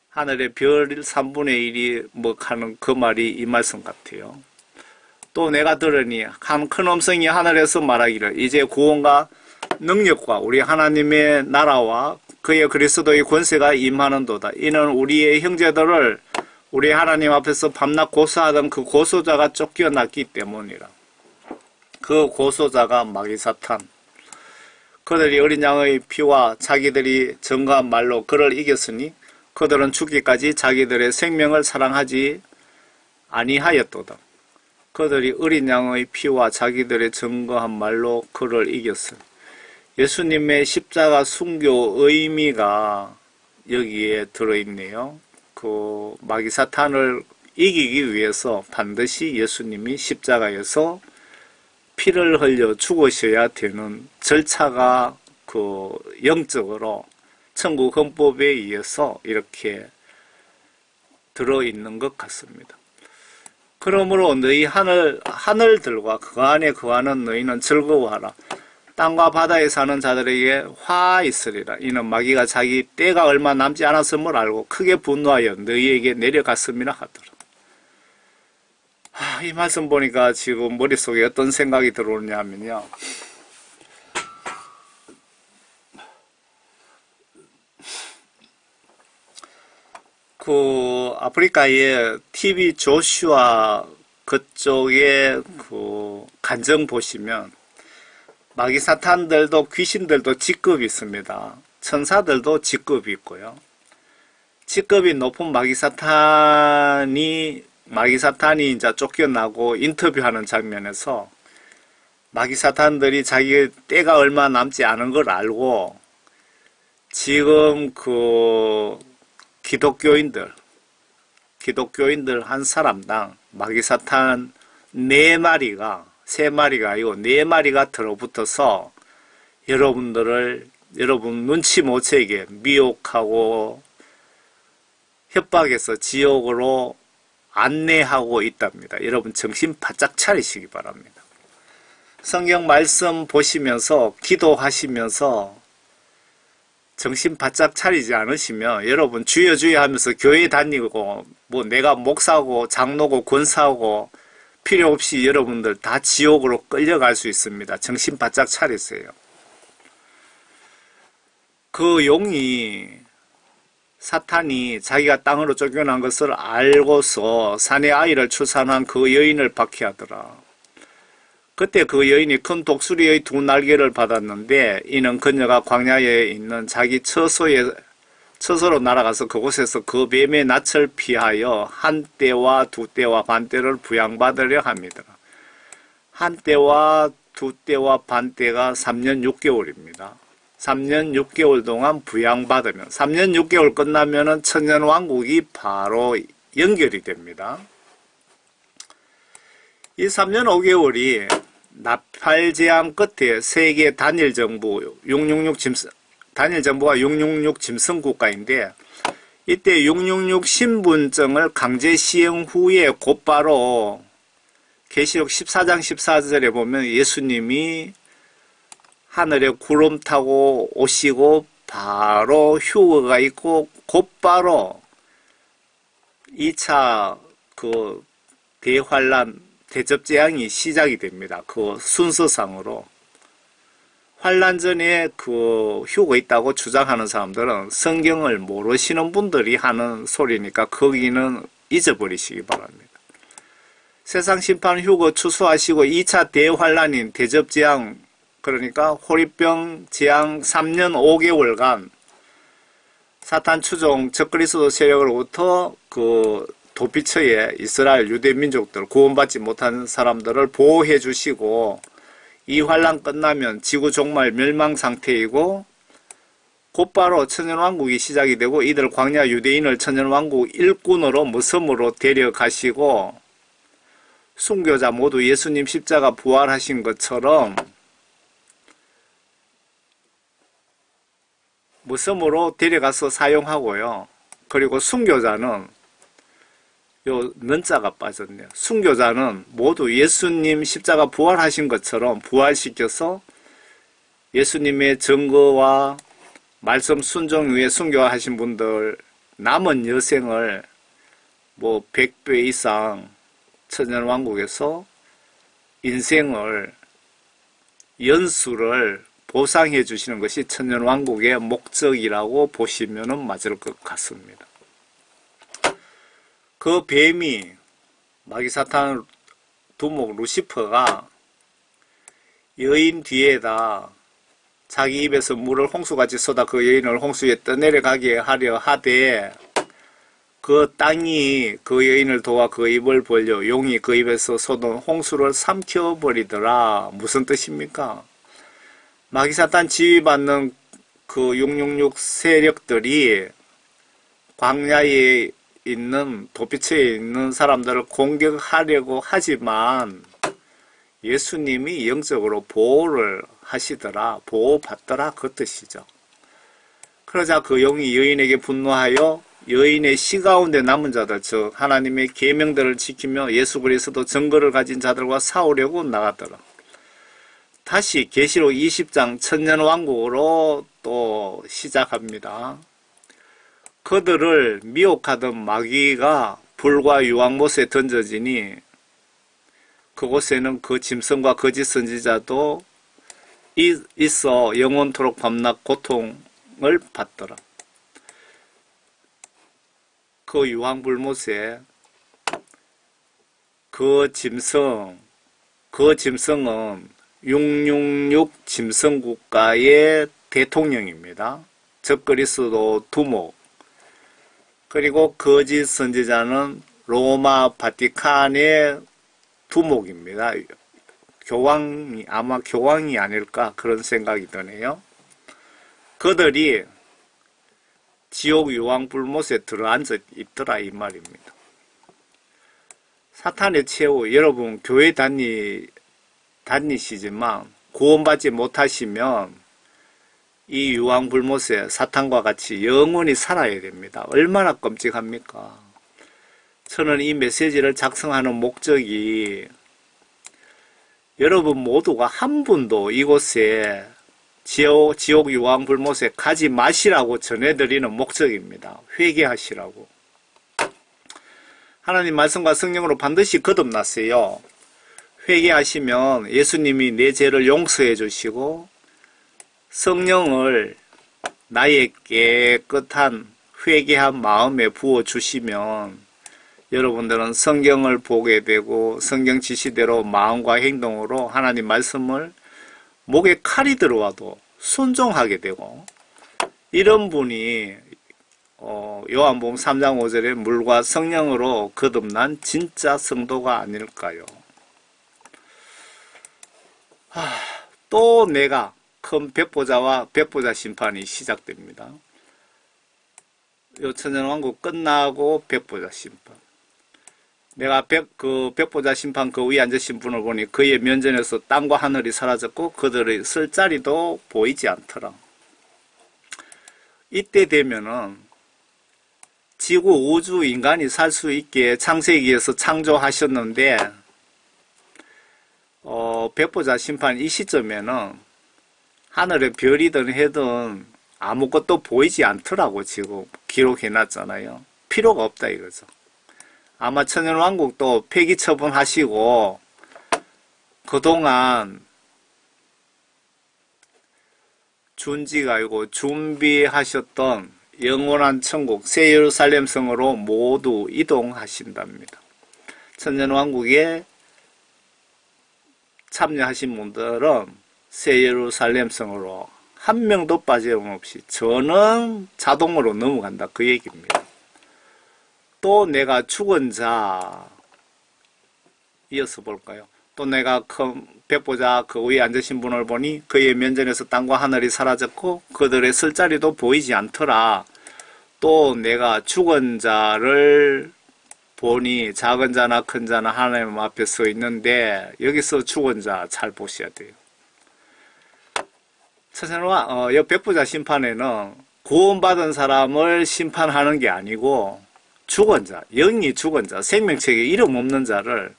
하늘의 별 3분의 1이 뭐 하는 그 말이 이 말씀 같아요. 또 내가 들으니 한 큰 음성이 하늘에서 말하기를 이제 구원과 능력과 우리 하나님의 나라와 그의 그리스도의 권세가 임하는도다. 이는 우리의 형제들을 우리 하나님 앞에서 밤낮 고소하던 그 고소자가 쫓겨났기 때문이라. 그 고소자가 마귀 사탄. 그들이 어린 양의 피와 자기들이 증거한 말로 그를 이겼으니 그들은 죽기까지 자기들의 생명을 사랑하지 아니하였도다. 그들이 어린 양의 피와 자기들의 증거한 말로 그를 이겼어요. 예수님의 십자가 순교 의미가 여기에 들어있네요. 그 마귀 사탄을 이기기 위해서 반드시 예수님이 십자가에서 피를 흘려 죽으셔야 되는 절차가 그 영적으로 천국 헌법에 의해서 이렇게 들어있는 것 같습니다. 그러므로 너희 하늘들과 그 안에 거하는 너희는 즐거워하라. 땅과 바다에 사는 자들에게 화 있으리라. 이는 마귀가 자기 때가 얼마 남지 않았음을 알고 크게 분노하여 너희에게 내려갔음이라 하더라. 이 말씀 보니까 지금 머릿속에 어떤 생각이 들어오냐 하면요. 그 아프리카의 TV 조슈아 그쪽에 그 간정 보시면 마귀 사탄들도 귀신들도 직급이 있습니다. 천사들도 직급이 있고요. 직급이 높은 마귀 사탄이 이제 쫓겨나고 인터뷰하는 장면에서 마귀 사탄들이 자기 때가 얼마 남지 않은 걸 알고 지금 그 기독교인들 한 사람당 마귀 사탄 4마리가 3마리가 아니고 4마리가 들어붙어서 여러분 눈치 못 채게 미혹하고 협박해서 지옥으로 안내하고 있답니다. 여러분 정신 바짝 차리시기 바랍니다. 성경 말씀 보시면서 기도하시면서 정신 바짝 차리지 않으시면 여러분 주여 주여 하면서 교회 다니고 뭐 내가 목사고 장로고 권사고 필요 없이 여러분들 다 지옥으로 끌려갈 수 있습니다. 정신 바짝 차리세요. 그 용이 사탄이 자기가 땅으로 쫓겨난 것을 알고서 산에 아이를 출산한 그 여인을 박해하더라. 그때 그 여인이 큰 독수리의 2 날개를 받았는데 이는 그녀가 광야에 있는 자기 처소로 날아가서 그곳에서 그 뱀의 낯을 피하여 1때와 2때와 반때를 부양받으려 합니다. 1때와 2때와 반때가 3년 6개월입니다. 3년 6개월 동안 부양받으면 3년 6개월 끝나면은 천년왕국이 바로 연결이 됩니다. 이 3년 5개월이 나팔 제한 끝에 세계 단일 정부 666 짐승 단일 정부가 666 짐승 국가인데 이때 666 신분증을 강제 시행 후에 곧바로 계시록 14장 14절에 보면 예수님이 하늘에 구름 타고 오시고 바로 휴거가 있고 곧바로 2차 그 대환란 대접재앙이 시작이 됩니다. 그 순서상으로. 환란 전에 그 휴거 있다고 주장하는 사람들은 성경을 모르시는 분들이 하는 소리니까 거기는 잊어버리시기 바랍니다. 세상 심판 휴거 추수하시고 2차 대환란인 대접재앙 그러니까 호리병 재앙 3년 5개월간 사탄 추종 적그리스도 세력으로부터 그 도피처에 이스라엘 유대 민족들 구원받지 못한 사람들을 보호해 주시고 이 환란 끝나면 지구 종말 멸망 상태이고 곧바로 천년왕국이 시작이 되고 이들 광야 유대인을 천년왕국 일꾼으로 무섬으로 데려가시고 순교자 모두 예수님 십자가 부활하신 것처럼 무섬으로 데려가서 사용하고요. 그리고 순교자는 요 는자가 빠졌네요. 순교자는 모두 예수님 십자가 부활하신 것처럼 부활시켜서 예수님의 증거와 말씀 순종 후에 순교하신 분들 남은 여생을 뭐 100배 이상 천년왕국에서 인생을 연수를 보상해 주시는 것이 천년왕국의 목적이라고 보시면 맞을 것 같습니다. 그 뱀이 마귀사탄 두목 루시퍼가 여인 뒤에다 자기 입에서 물을 홍수같이 쏟아 그 여인을 홍수에 떠내려가게 하려 하되 그 땅이 그 여인을 도와 그 입을 벌려 용이 그 입에서 쏟은 홍수를 삼켜버리더라. 무슨 뜻입니까? 마귀사탄 지휘받는 그 666 세력들이 광야에 있는 도피처에 있는 사람들을 공격하려고 하지만 예수님이 영적으로 보호를 하시더라. 보호받더라. 그 뜻이죠. 그러자 그 용이 여인에게 분노하여 여인의 시 가운데 남은 자들 즉 하나님의 계명들을 지키며 예수 그리스도 증거를 가진 자들과 싸우려고 나갔더라. 다시 계시록 20장 천년왕국으로 또 시작합니다. 그들을 미혹하던 마귀가 불과 유황못에 던져지니 그곳에는 그 짐승과 거짓 선지자도 있어 영원토록 밤낮 고통을 받더라. 그 유황불못에 그 짐승은 666 짐승국가의 대통령입니다. 적그리스도 두목 그리고 거짓 선지자는 로마 바티칸의 두목입니다. 아마 교황이 아닐까 그런 생각이 드네요. 그들이 지옥 유황불못에 들어앉아 있더라 이 말입니다. 사탄의 최후 여러분 교회 다니시지만 구원받지 못하시면 이 유황불못에 사탄과 같이 영원히 살아야 됩니다. 얼마나 끔찍합니까? 저는 이 메시지를 작성하는 목적이 여러분 모두가 한 분도 이곳에 지옥 유황불못에 가지 마시라고 전해드리는 목적입니다. 회개하시라고. 하나님 말씀과 성령으로 반드시 거듭나세요. 회개하시면 예수님이 내 죄를 용서해 주시고 성령을 나의 깨끗한 회개한 마음에 부어주시면 여러분들은 성경을 보게 되고 성경 지시대로 마음과 행동으로 하나님 말씀을 목에 칼이 들어와도 순종하게 되고 이런 분이 요한복음 3장 5절에 물과 성령으로 거듭난 진짜 성도가 아닐까요? 또 내가 큰 백보자와 백보자 심판이 시작됩니다. 요 천년왕국 끝나고 백보자 심판. 내가 백보자 심판 그 위에 앉으신 분을 보니 그의 면전에서 땅과 하늘이 사라졌고 그들의 쓸 자리도 보이지 않더라. 이때 되면은 지구, 우주, 인간이 살 수 있게 창세기에서 창조하셨는데 백보자 심판 이 시점에는 하늘에 별이든 해든 아무것도 보이지 않더라고. 지금 기록해놨잖아요. 필요가 없다 이거죠. 아마 천년왕국도 폐기 처분하시고 그동안 준지가 아니고 준비하셨던 영원한 천국 새 예루살렘 성으로 모두 이동하신답니다. 천년왕국에 참여하신 분들은 새 예루살렘 성으로 한 명도 빠짐없이 저는 자동으로 넘어간다 그 얘기입니다. 또 내가 죽은 자 이어서 볼까요? 또 내가 큰 백보자 그 위에 앉으신 분을 보니 그의 면전에서 땅과 하늘이 사라졌고 그들의 쓸 자리도 보이지 않더라. 또 내가 죽은 자를 보니 작은 자나 큰 자나 하나님 앞에 서 있는데 여기서 죽은 자 잘 보셔야 돼요. 천년왕 백보자 심판에는 구원받은 사람을 심판하는 게 아니고 죽은 자, 영이 죽은 자, 생명책에 이름 없는 자를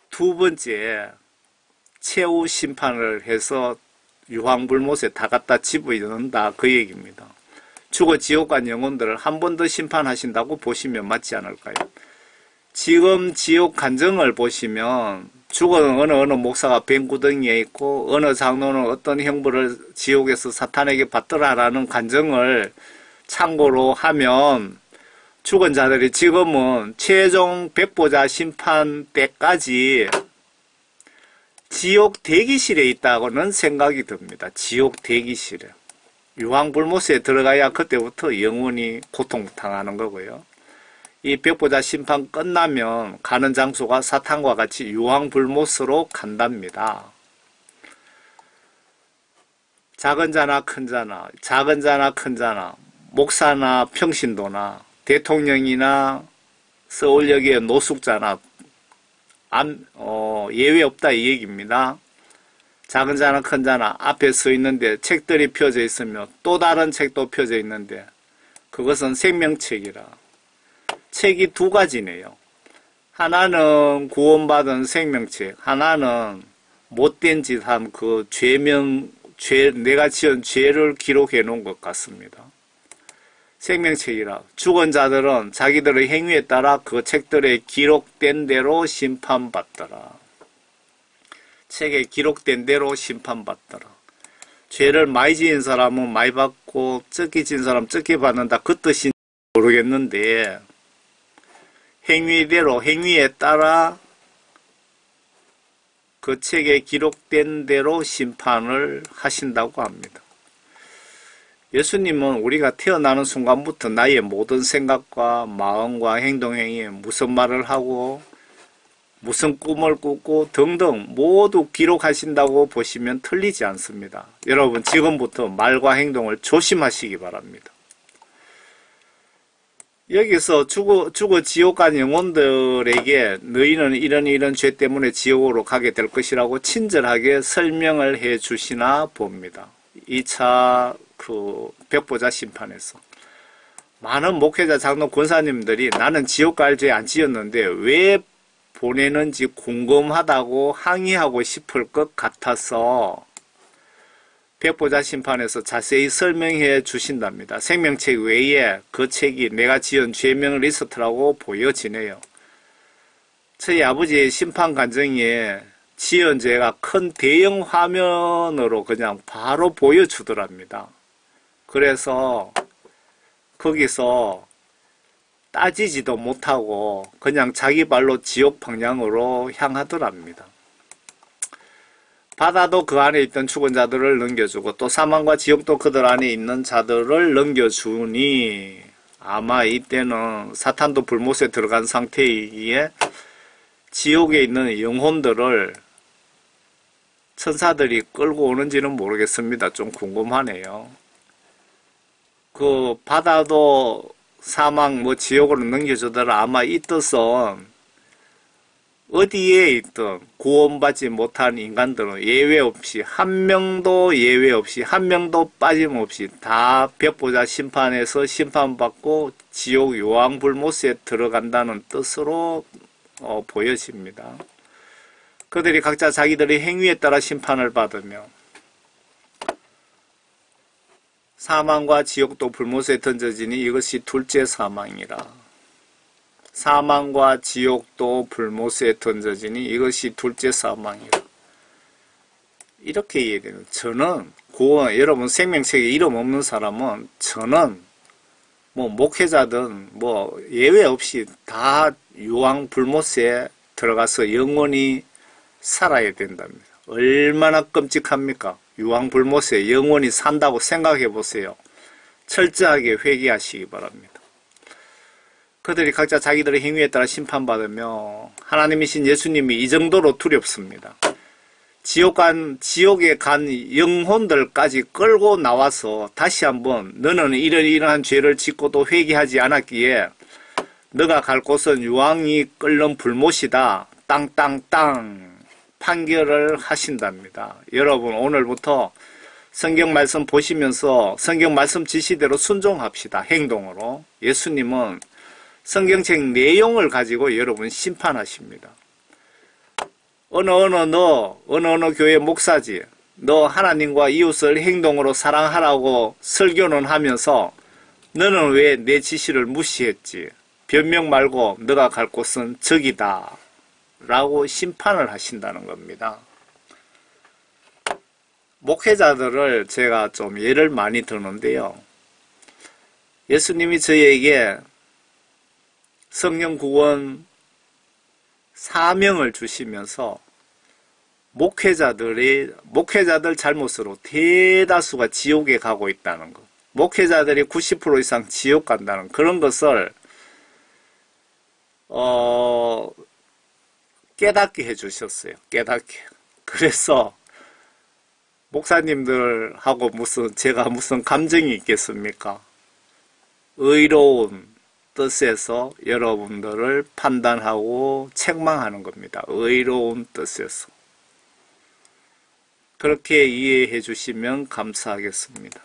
두 번째 최후 심판을 해서 유황불못에 다 갖다 집어넣는다 그 얘기입니다. 죽어 지옥 간 영혼들을 한 번 더 심판하신다고 보시면 맞지 않을까요? 지금 지옥 간정을 보시면 죽은 어느 목사가 뱀구덩이에 있고 어느 장로는 어떤 형벌을 지옥에서 사탄에게 받더라라는 간정을 참고로 하면 죽은 자들이 지금은 최종 백보자 심판 때까지 지옥 대기실에 있다고는 생각이 듭니다. 지옥 대기실에. 유황불못에 들어가야 그때부터 영원히 고통당하는 거고요. 이 백보자 심판 끝나면 가는 장소가 사탄과 같이 유황불못으로 간답니다. 작은 자나 큰 자나, 작은 자나 큰 자나, 목사나 평신도나 대통령이나 서울역의 노숙자나 예외 없다 이 얘기입니다. 작은 자나 큰 자나 앞에 서 있는데 책들이 펴져 있으며 또 다른 책도 펴져 있는데 그것은 생명책이라. 책이 두 가지네요. 하나는 구원받은 생명책, 하나는 못된 짓 한 그 내가 지은 죄를 기록해 놓은 것 같습니다. 생명책이라. 죽은 자들은 자기들의 행위에 따라 그 책들에 기록된 대로 심판받더라. 책에 기록된 대로 심판받더라. 죄를 많이 지은 사람은 많이 받고 적게 지은 사람은 적게 받는다 그 뜻인지 모르겠는데 행위대로 행위에 따라 그 책에 기록된 대로 심판을 하신다고 합니다. 예수님은 우리가 태어나는 순간부터 나의 모든 생각과 마음과 행동 행위에 무슨 말을 하고 무슨 꿈을 꾸고 등등 모두 기록하신다고 보시면 틀리지 않습니다. 여러분 지금부터 말과 행동을 조심하시기 바랍니다. 여기서 죽어 지옥 간 영혼들에게 너희는 이런 죄 때문에 지옥으로 가게 될 것이라고 친절하게 설명을 해 주시나 봅니다. 2차 백보자 심판에서 많은 목회자 장로 권사님들이 나는 지옥 갈 죄 안 지었는데 왜 보내는지 궁금하다고 항의하고 싶을 것 같아서 백보자 심판에서 자세히 설명해 주신답니다. 생명책 외에 그 책이 내가 지은 죄명을 리스트라고 보여지네요. 저희 아버지의 심판 간증에 지은 죄가 큰 대형 화면으로 그냥 바로 보여주더랍니다. 그래서 거기서 따지지도 못하고 그냥 자기 발로 지옥 방향으로 향하더랍니다. 바다도 그 안에 있던 죽은 자들을 넘겨주고 또 사망과 지옥도 그들 안에 있는 자들을 넘겨주니 아마 이때는 사탄도 불못에 들어간 상태이기에 지옥에 있는 영혼들을 천사들이 끌고 오는지는 모르겠습니다. 좀 궁금하네요. 그 바다도 사망 지옥으로 넘겨주더라. 아마 이 뜻은 어디에 있든 구원받지 못한 인간들은 예외 없이 한 명도 예외 없이 한 명도 빠짐없이 다 백보자 심판에서 심판받고 지옥 요왕불못에 들어간다는 뜻으로 보여집니다. 그들이 각자 자기들의 행위에 따라 심판을 받으며 사망과 지옥도 불못에 던져지니 이것이 둘째 사망이라. 사망과 지옥도 불못에 던져지니 이것이 둘째 사망이라. 이렇게 이해되는. 저는 구원, 여러분 생명책에 이름 없는 사람은 저는 목회자든 예외 없이 다 유황 불못에 들어가서 영원히 살아야 된답니다. 얼마나 끔찍합니까? 유황 불못에 영원히 산다고 생각해 보세요. 철저하게 회개하시기 바랍니다. 그들이 각자 자기들의 행위에 따라 심판받으며 하나님이신 예수님이 이 정도로 두렵습니다. 지옥에 간 영혼들까지 끌고 나와서 다시 한번 너는 이러한 죄를 짓고도 회개하지 않았기에 너가 갈 곳은 유황이 끓는 불못이다. 땅땅땅 판결을 하신답니다. 여러분 오늘부터 성경 말씀 보시면서 성경 말씀 지시대로 순종합시다. 행동으로. 예수님은 성경책 내용을 가지고 여러분 심판하십니다. 어느 교회 목사지. 너 하나님과 이웃을 행동으로 사랑하라고 설교는 하면서 너는 왜 내 지시를 무시했지? 변명 말고 너가 갈 곳은 저기다. 라고 심판을 하신다는 겁니다. 목회자들을 제가 좀 예를 많이 드는데요. 예수님이 저희에게 성령 구원 사명을 주시면서 목회자들 잘못으로 대다수가 지옥에 가고 있다는 것, 목회자들이 90% 이상 지옥 간다는 그런 것을 깨닫게 해주셨어요. 깨닫게. 그래서 목사님들하고 제가 무슨 감정이 있겠습니까? 의로운 뜻에서 여러분들을 판단하고 책망하는 겁니다. 의로운 뜻에서. 그렇게 이해해 주시면 감사하겠습니다.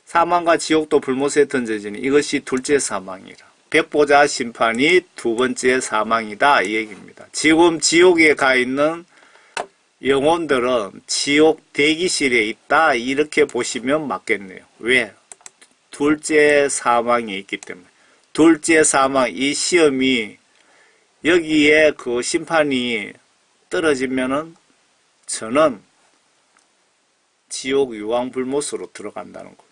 사망과 지옥도 불못에 던져지니 이것이 둘째 사망이라. 백보자 심판이 두 번째 사망이다 이 얘기입니다. 지금 지옥에 가 있는 영혼들은 지옥 대기실에 있다 이렇게 보시면 맞겠네요. 왜? 둘째 사망이 있기 때문에. 둘째 사망, 이 시험이 여기에 그 심판이 떨어지면은 저는 지옥 유황불못으로 들어간다는 겁니다.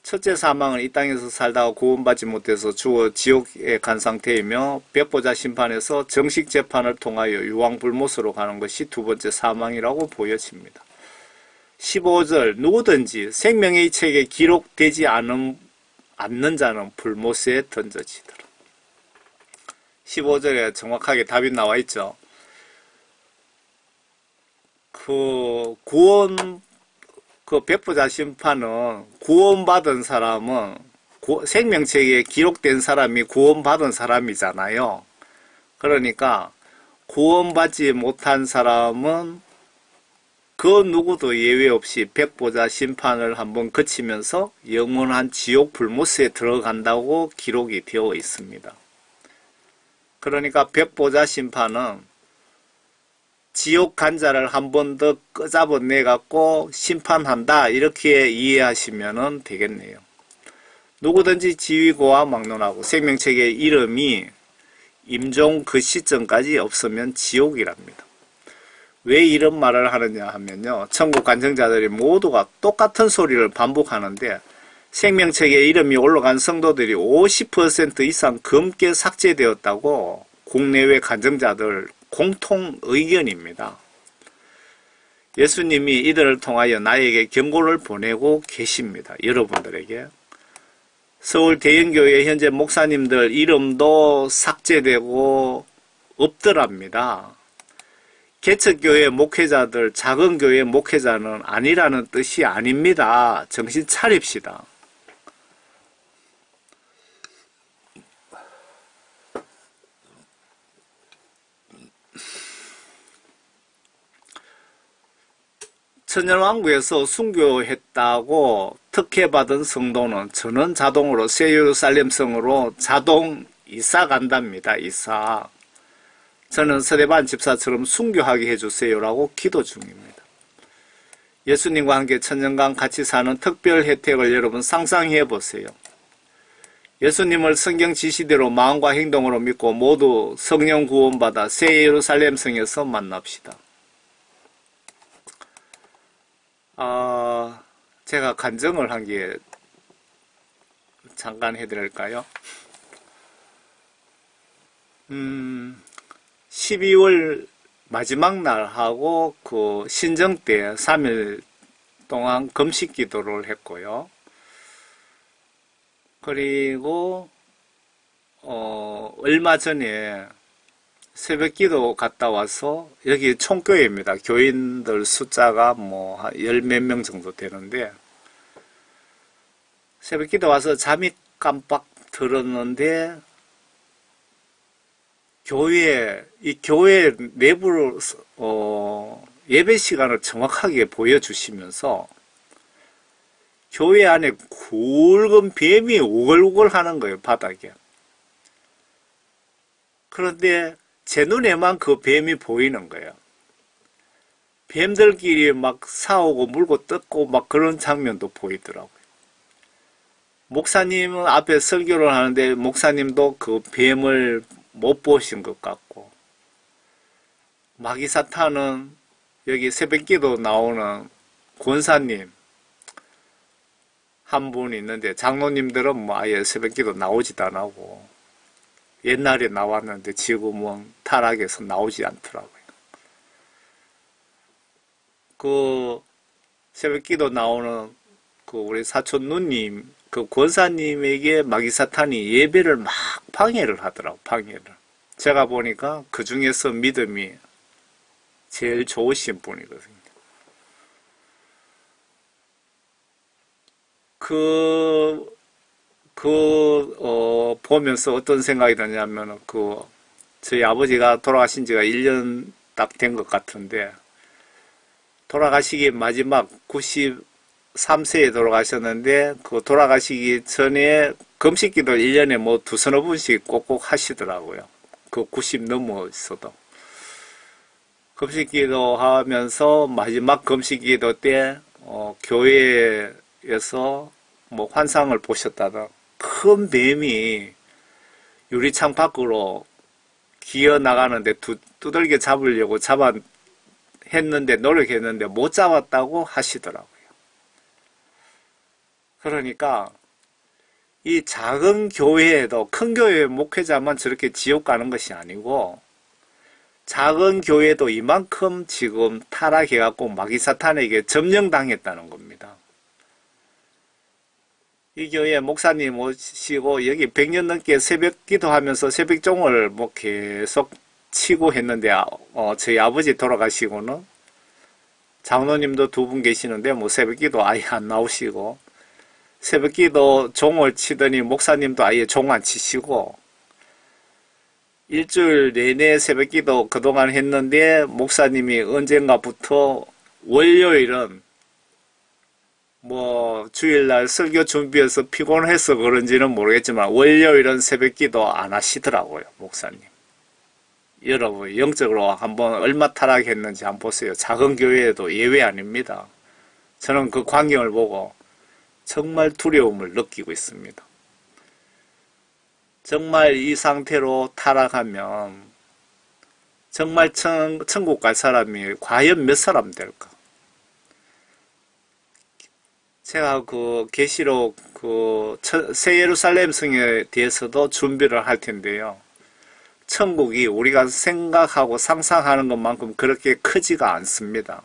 첫째 사망은 이 땅에서 살다가 구원받지 못해서 죽어 지옥에 간 상태이며 백보자 심판에서 정식 재판을 통하여 유황불못으로 가는 것이 두 번째 사망이라고 보여집니다. 15절 누구든지 생명의 책에 기록되지 않는 자는 불못에 던져지더라. 15절에 정확하게 답이 나와 있죠. 백보자 심판은 구원받은 사람은 생명책에 기록된 사람이 구원받은 사람이잖아요. 그러니까 구원받지 못한 사람은 그 누구도 예외 없이 백보자 심판을 한번 거치면서 영원한 지옥 불못에 들어간다고 기록이 되어 있습니다. 그러니까 백보자 심판은 지옥 간 자를 한 번 더 끄잡아내 갖고 심판한다 이렇게 이해하시면 되겠네요. 누구든지 지위고와 막론하고 생명책의 이름이 임종 그 시점까지 없으면 지옥이랍니다. 왜 이런 말을 하느냐 하면요. 천국 간청자들이 모두가 똑같은 소리를 반복하는데 생명책에 이름이 올라간 성도들이 50% 이상 검게 삭제되었다고 국내외 간청자들 공통 의견입니다. 예수님이 이들을 통하여 나에게 경고를 보내고 계십니다. 여러분들에게. 서울 대형교회 현재 목사님들 이름도 삭제되고 없더랍니다. 개척교회 목회자들, 작은 교회 목회자는 아니라는 뜻이 아닙니다. 정신 차립시다. 천년왕국에서 순교했다고 특혜받은 성도는 전원 자동으로 새 예루살렘 성으로 자동 이사 간답니다. 이사. 저는 스데반 집사처럼 순교하게 해주세요라고 기도 중입니다. 예수님과 함께 천년간 같이 사는 특별 혜택을 여러분 상상해 보세요. 예수님을 성경 지시대로 마음과 행동으로 믿고 모두 성령 구원받아 새 예루살렘 성에서 만납시다. 제가 간증을 한 게 잠깐 해드릴까요? 12월 마지막 날하고 그 신정 때 3일 동안 금식 기도를 했고요. 그리고 얼마 전에 새벽 기도 갔다 와서 여기 총교회입니다. 교인들 숫자가 뭐 열 몇 명 정도 되는데 새벽 기도 와서 잠이 깜빡 들었는데 이 교회 내부로 예배 시간을 정확하게 보여주시면서 교회 안에 굵은 뱀이 우글우글 하는 거예요, 바닥에. 그런데 제 눈에만 그 뱀이 보이는 거예요. 뱀들끼리 막 싸우고 물고 뜯고 막 그런 장면도 보이더라고요. 목사님은 앞에 설교를 하는데 목사님도 그 뱀을 못 보신 것 같고, 마귀사탄은 여기 새벽기도 나오는 권사님 한 분 있는데, 장로님들은 뭐 아예 새벽기도 나오지도 안 하고 옛날에 나왔는데 지금은 타락해서 나오지 않더라고요. 그 새벽기도 나오는 그 우리 사촌 누님, 그 권사님에게 마귀사탄이 예배를 막 방해를 하더라고, 방해를. 제가 보니까 그 중에서 믿음이 제일 좋으신 분이거든요. 보면서 어떤 생각이 드냐면, 저희 아버지가 돌아가신 지가 1년 딱 된 것 같은데, 돌아가시기 마지막 93세에 돌아가셨는데, 그 돌아가시기 전에 금식기도 1년에 뭐 두서너 분씩 꼭꼭 하시더라고요. 그 90 넘어 있어도. 금식기도 하면서 마지막 금식기도 때, 교회에서 뭐 환상을 보셨다던 큰 뱀이 유리창 밖으로 기어 나가는데 두들겨 잡으려고 노력했는데 못 잡았다고 하시더라고요. 그러니까 이 작은 교회에도 큰 교회 목회자만 저렇게 지옥 가는 것이 아니고, 작은 교회도 이만큼 지금 타락해갖고 마귀사탄에게 점령당했다는 겁니다. 이 교회 목사님 오시고 여기 100년 넘게 새벽 기도하면서 새벽종을 뭐 계속 치고 했는데, 저희 아버지 돌아가시고는 장로님도 2분 계시는데 뭐 새벽 기도 아예 안 나오시고, 새벽 기도 종을 치더니 목사님도 아예 종 안 치시고, 일주일 내내 새벽 기도 그동안 했는데 목사님이 언젠가부터 월요일은 뭐 주일날 설교 준비해서 피곤해서 그런지는 모르겠지만 월요일은 새벽기도 안 하시더라고요, 목사님. 여러분 영적으로 한번 얼마 타락했는지 한번 보세요. 작은 교회에도 예외 아닙니다. 저는 그 광경을 보고 정말 두려움을 느끼고 있습니다. 정말 이 상태로 타락하면 정말 천국 갈 사람이 과연 몇 사람 될까? 제가 계시록 새 예루살렘 성에 대해서도 준비를 할 텐데요. 천국이 우리가 생각하고 상상하는 것만큼 그렇게 크지가 않습니다.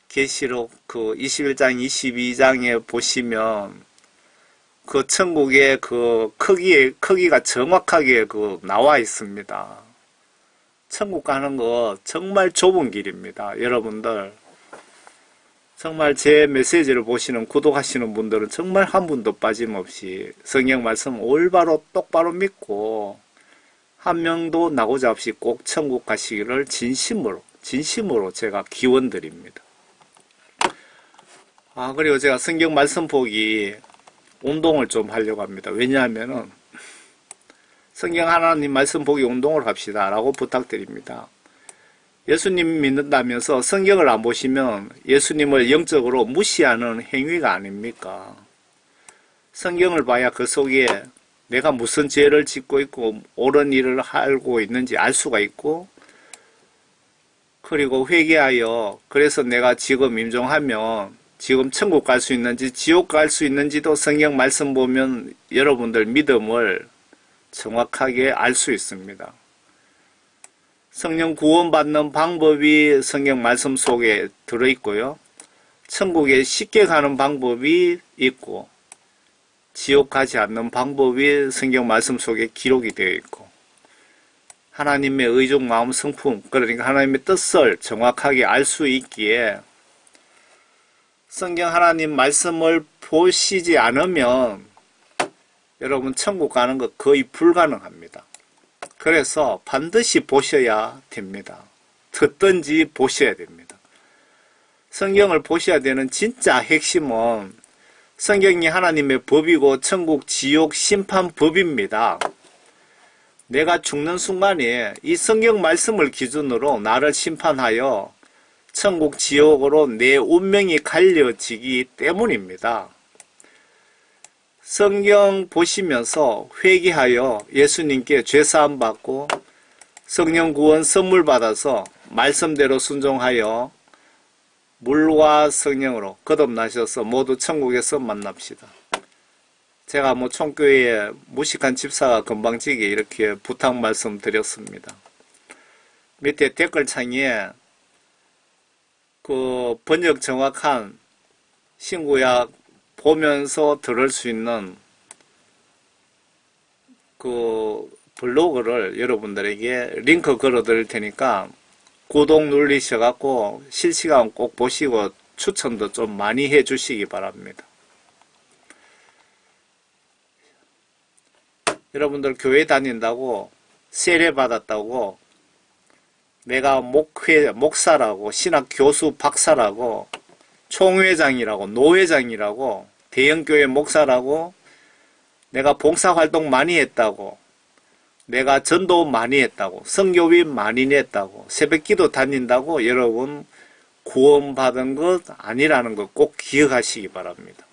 계시록 21장, 22장에 보시면 그 천국의 크기가 정확하게 나와 있습니다. 천국 가는 거 정말 좁은 길입니다. 여러분들 정말 제 메시지를 보시는 구독하시는 분들은 정말 한 분도 빠짐없이 성경 말씀 올바로 똑바로 믿고 한 명도 나고자 없이 꼭 천국 가시기를 진심으로 제가 기원드립니다. 그리고 제가 성경 말씀 보기 운동을 좀 하려고 합니다. 왜냐하면은 성경 하나님 말씀 보기 운동을 합시다 라고 부탁드립니다. 예수님 믿는다면서 성경을 안 보시면 예수님을 영적으로 무시하는 행위가 아닙니까? 성경을 봐야 그 속에 내가 무슨 죄를 짓고 있고 옳은 일을 하고 있는지 알 수가 있고, 그리고 회개하여 그래서 내가 지금 임종하면 지금 천국 갈 수 있는지 지옥 갈 수 있는지도 성경 말씀 보면 여러분들 믿음을 정확하게 알 수 있습니다. 성령 구원받는 방법이 성경 말씀 속에 들어있고요. 천국에 쉽게 가는 방법이 있고 지옥 가지 않는 방법이 성경 말씀 속에 기록이 되어 있고, 하나님의 의중 마음 성품, 그러니까 하나님의 뜻을 정확하게 알 수 있기에 성경 하나님 말씀을 보시지 않으면 여러분 천국 가는 거 거의 불가능합니다. 그래서 반드시 보셔야 됩니다. 듣든지 보셔야 됩니다. 성경을 보셔야 되는 진짜 핵심은 성경이 하나님의 법이고 천국 지옥 심판법입니다. 내가 죽는 순간에 이 성경 말씀을 기준으로 나를 심판하여 천국 지옥으로 내 운명이 갈려지기 때문입니다. 성경 보시면서 회개하여 예수님께 죄사함 받고 성령 구원 선물 받아서 말씀대로 순종하여 물과 성령으로 거듭나셔서 모두 천국에서 만납시다. 제가 총교회에 무식한 집사가 건방지게 이렇게 부탁 말씀 드렸습니다. 밑에 댓글창에 그 번역 정확한 신구약 보면서 들을 수 있는 그 블로그를 여러분들에게 링크 걸어 드릴 테니까 구독 누르셔갖고 실시간 꼭 보시고 추천도 좀 많이 해 주시기 바랍니다. 여러분들 교회 다닌다고 세례 받았다고 내가 목사라고 신학 교수 박사라고 총회장이라고 노회장이라고 대형교회 목사라고 내가 봉사활동 많이 했다고 내가 전도 많이 했다고 선교비 많이 냈다고 새벽기도 다닌다고 여러분 구원받은 것 아니라는 것 꼭 기억하시기 바랍니다.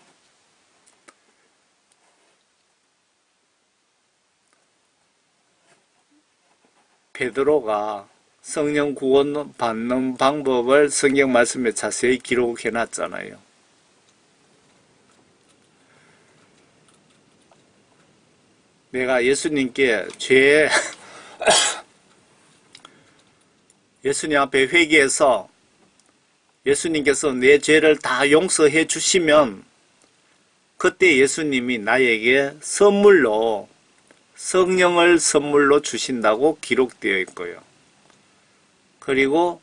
베드로가 성령 구원 받는 방법을 성경 말씀에 자세히 기록해 놨잖아요. 내가 예수님께 예수님 앞에 회개해서 예수님께서 내 죄를 다 용서해 주시면 그때 예수님이 나에게 선물로 성령을 선물로 주신다고 기록되어 있고요. 그리고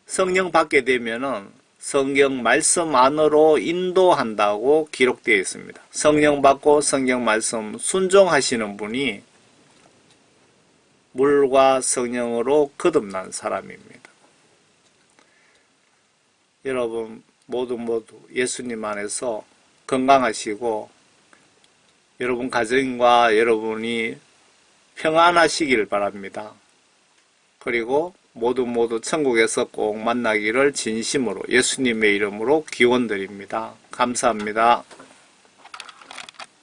성령 받게 되면은 성경 말씀 안으로 인도한다고 기록되어 있습니다. 성령 받고 성경 말씀 순종하시는 분이 물과 성령으로 거듭난 사람입니다. 여러분 모두 예수님 안에서 건강하시고 여러분 가정과 여러분이 평안하시길 바랍니다. 그리고 모두 천국에서 꼭 만나기를 진심으로 예수님의 이름으로 기원드립니다. 감사합니다.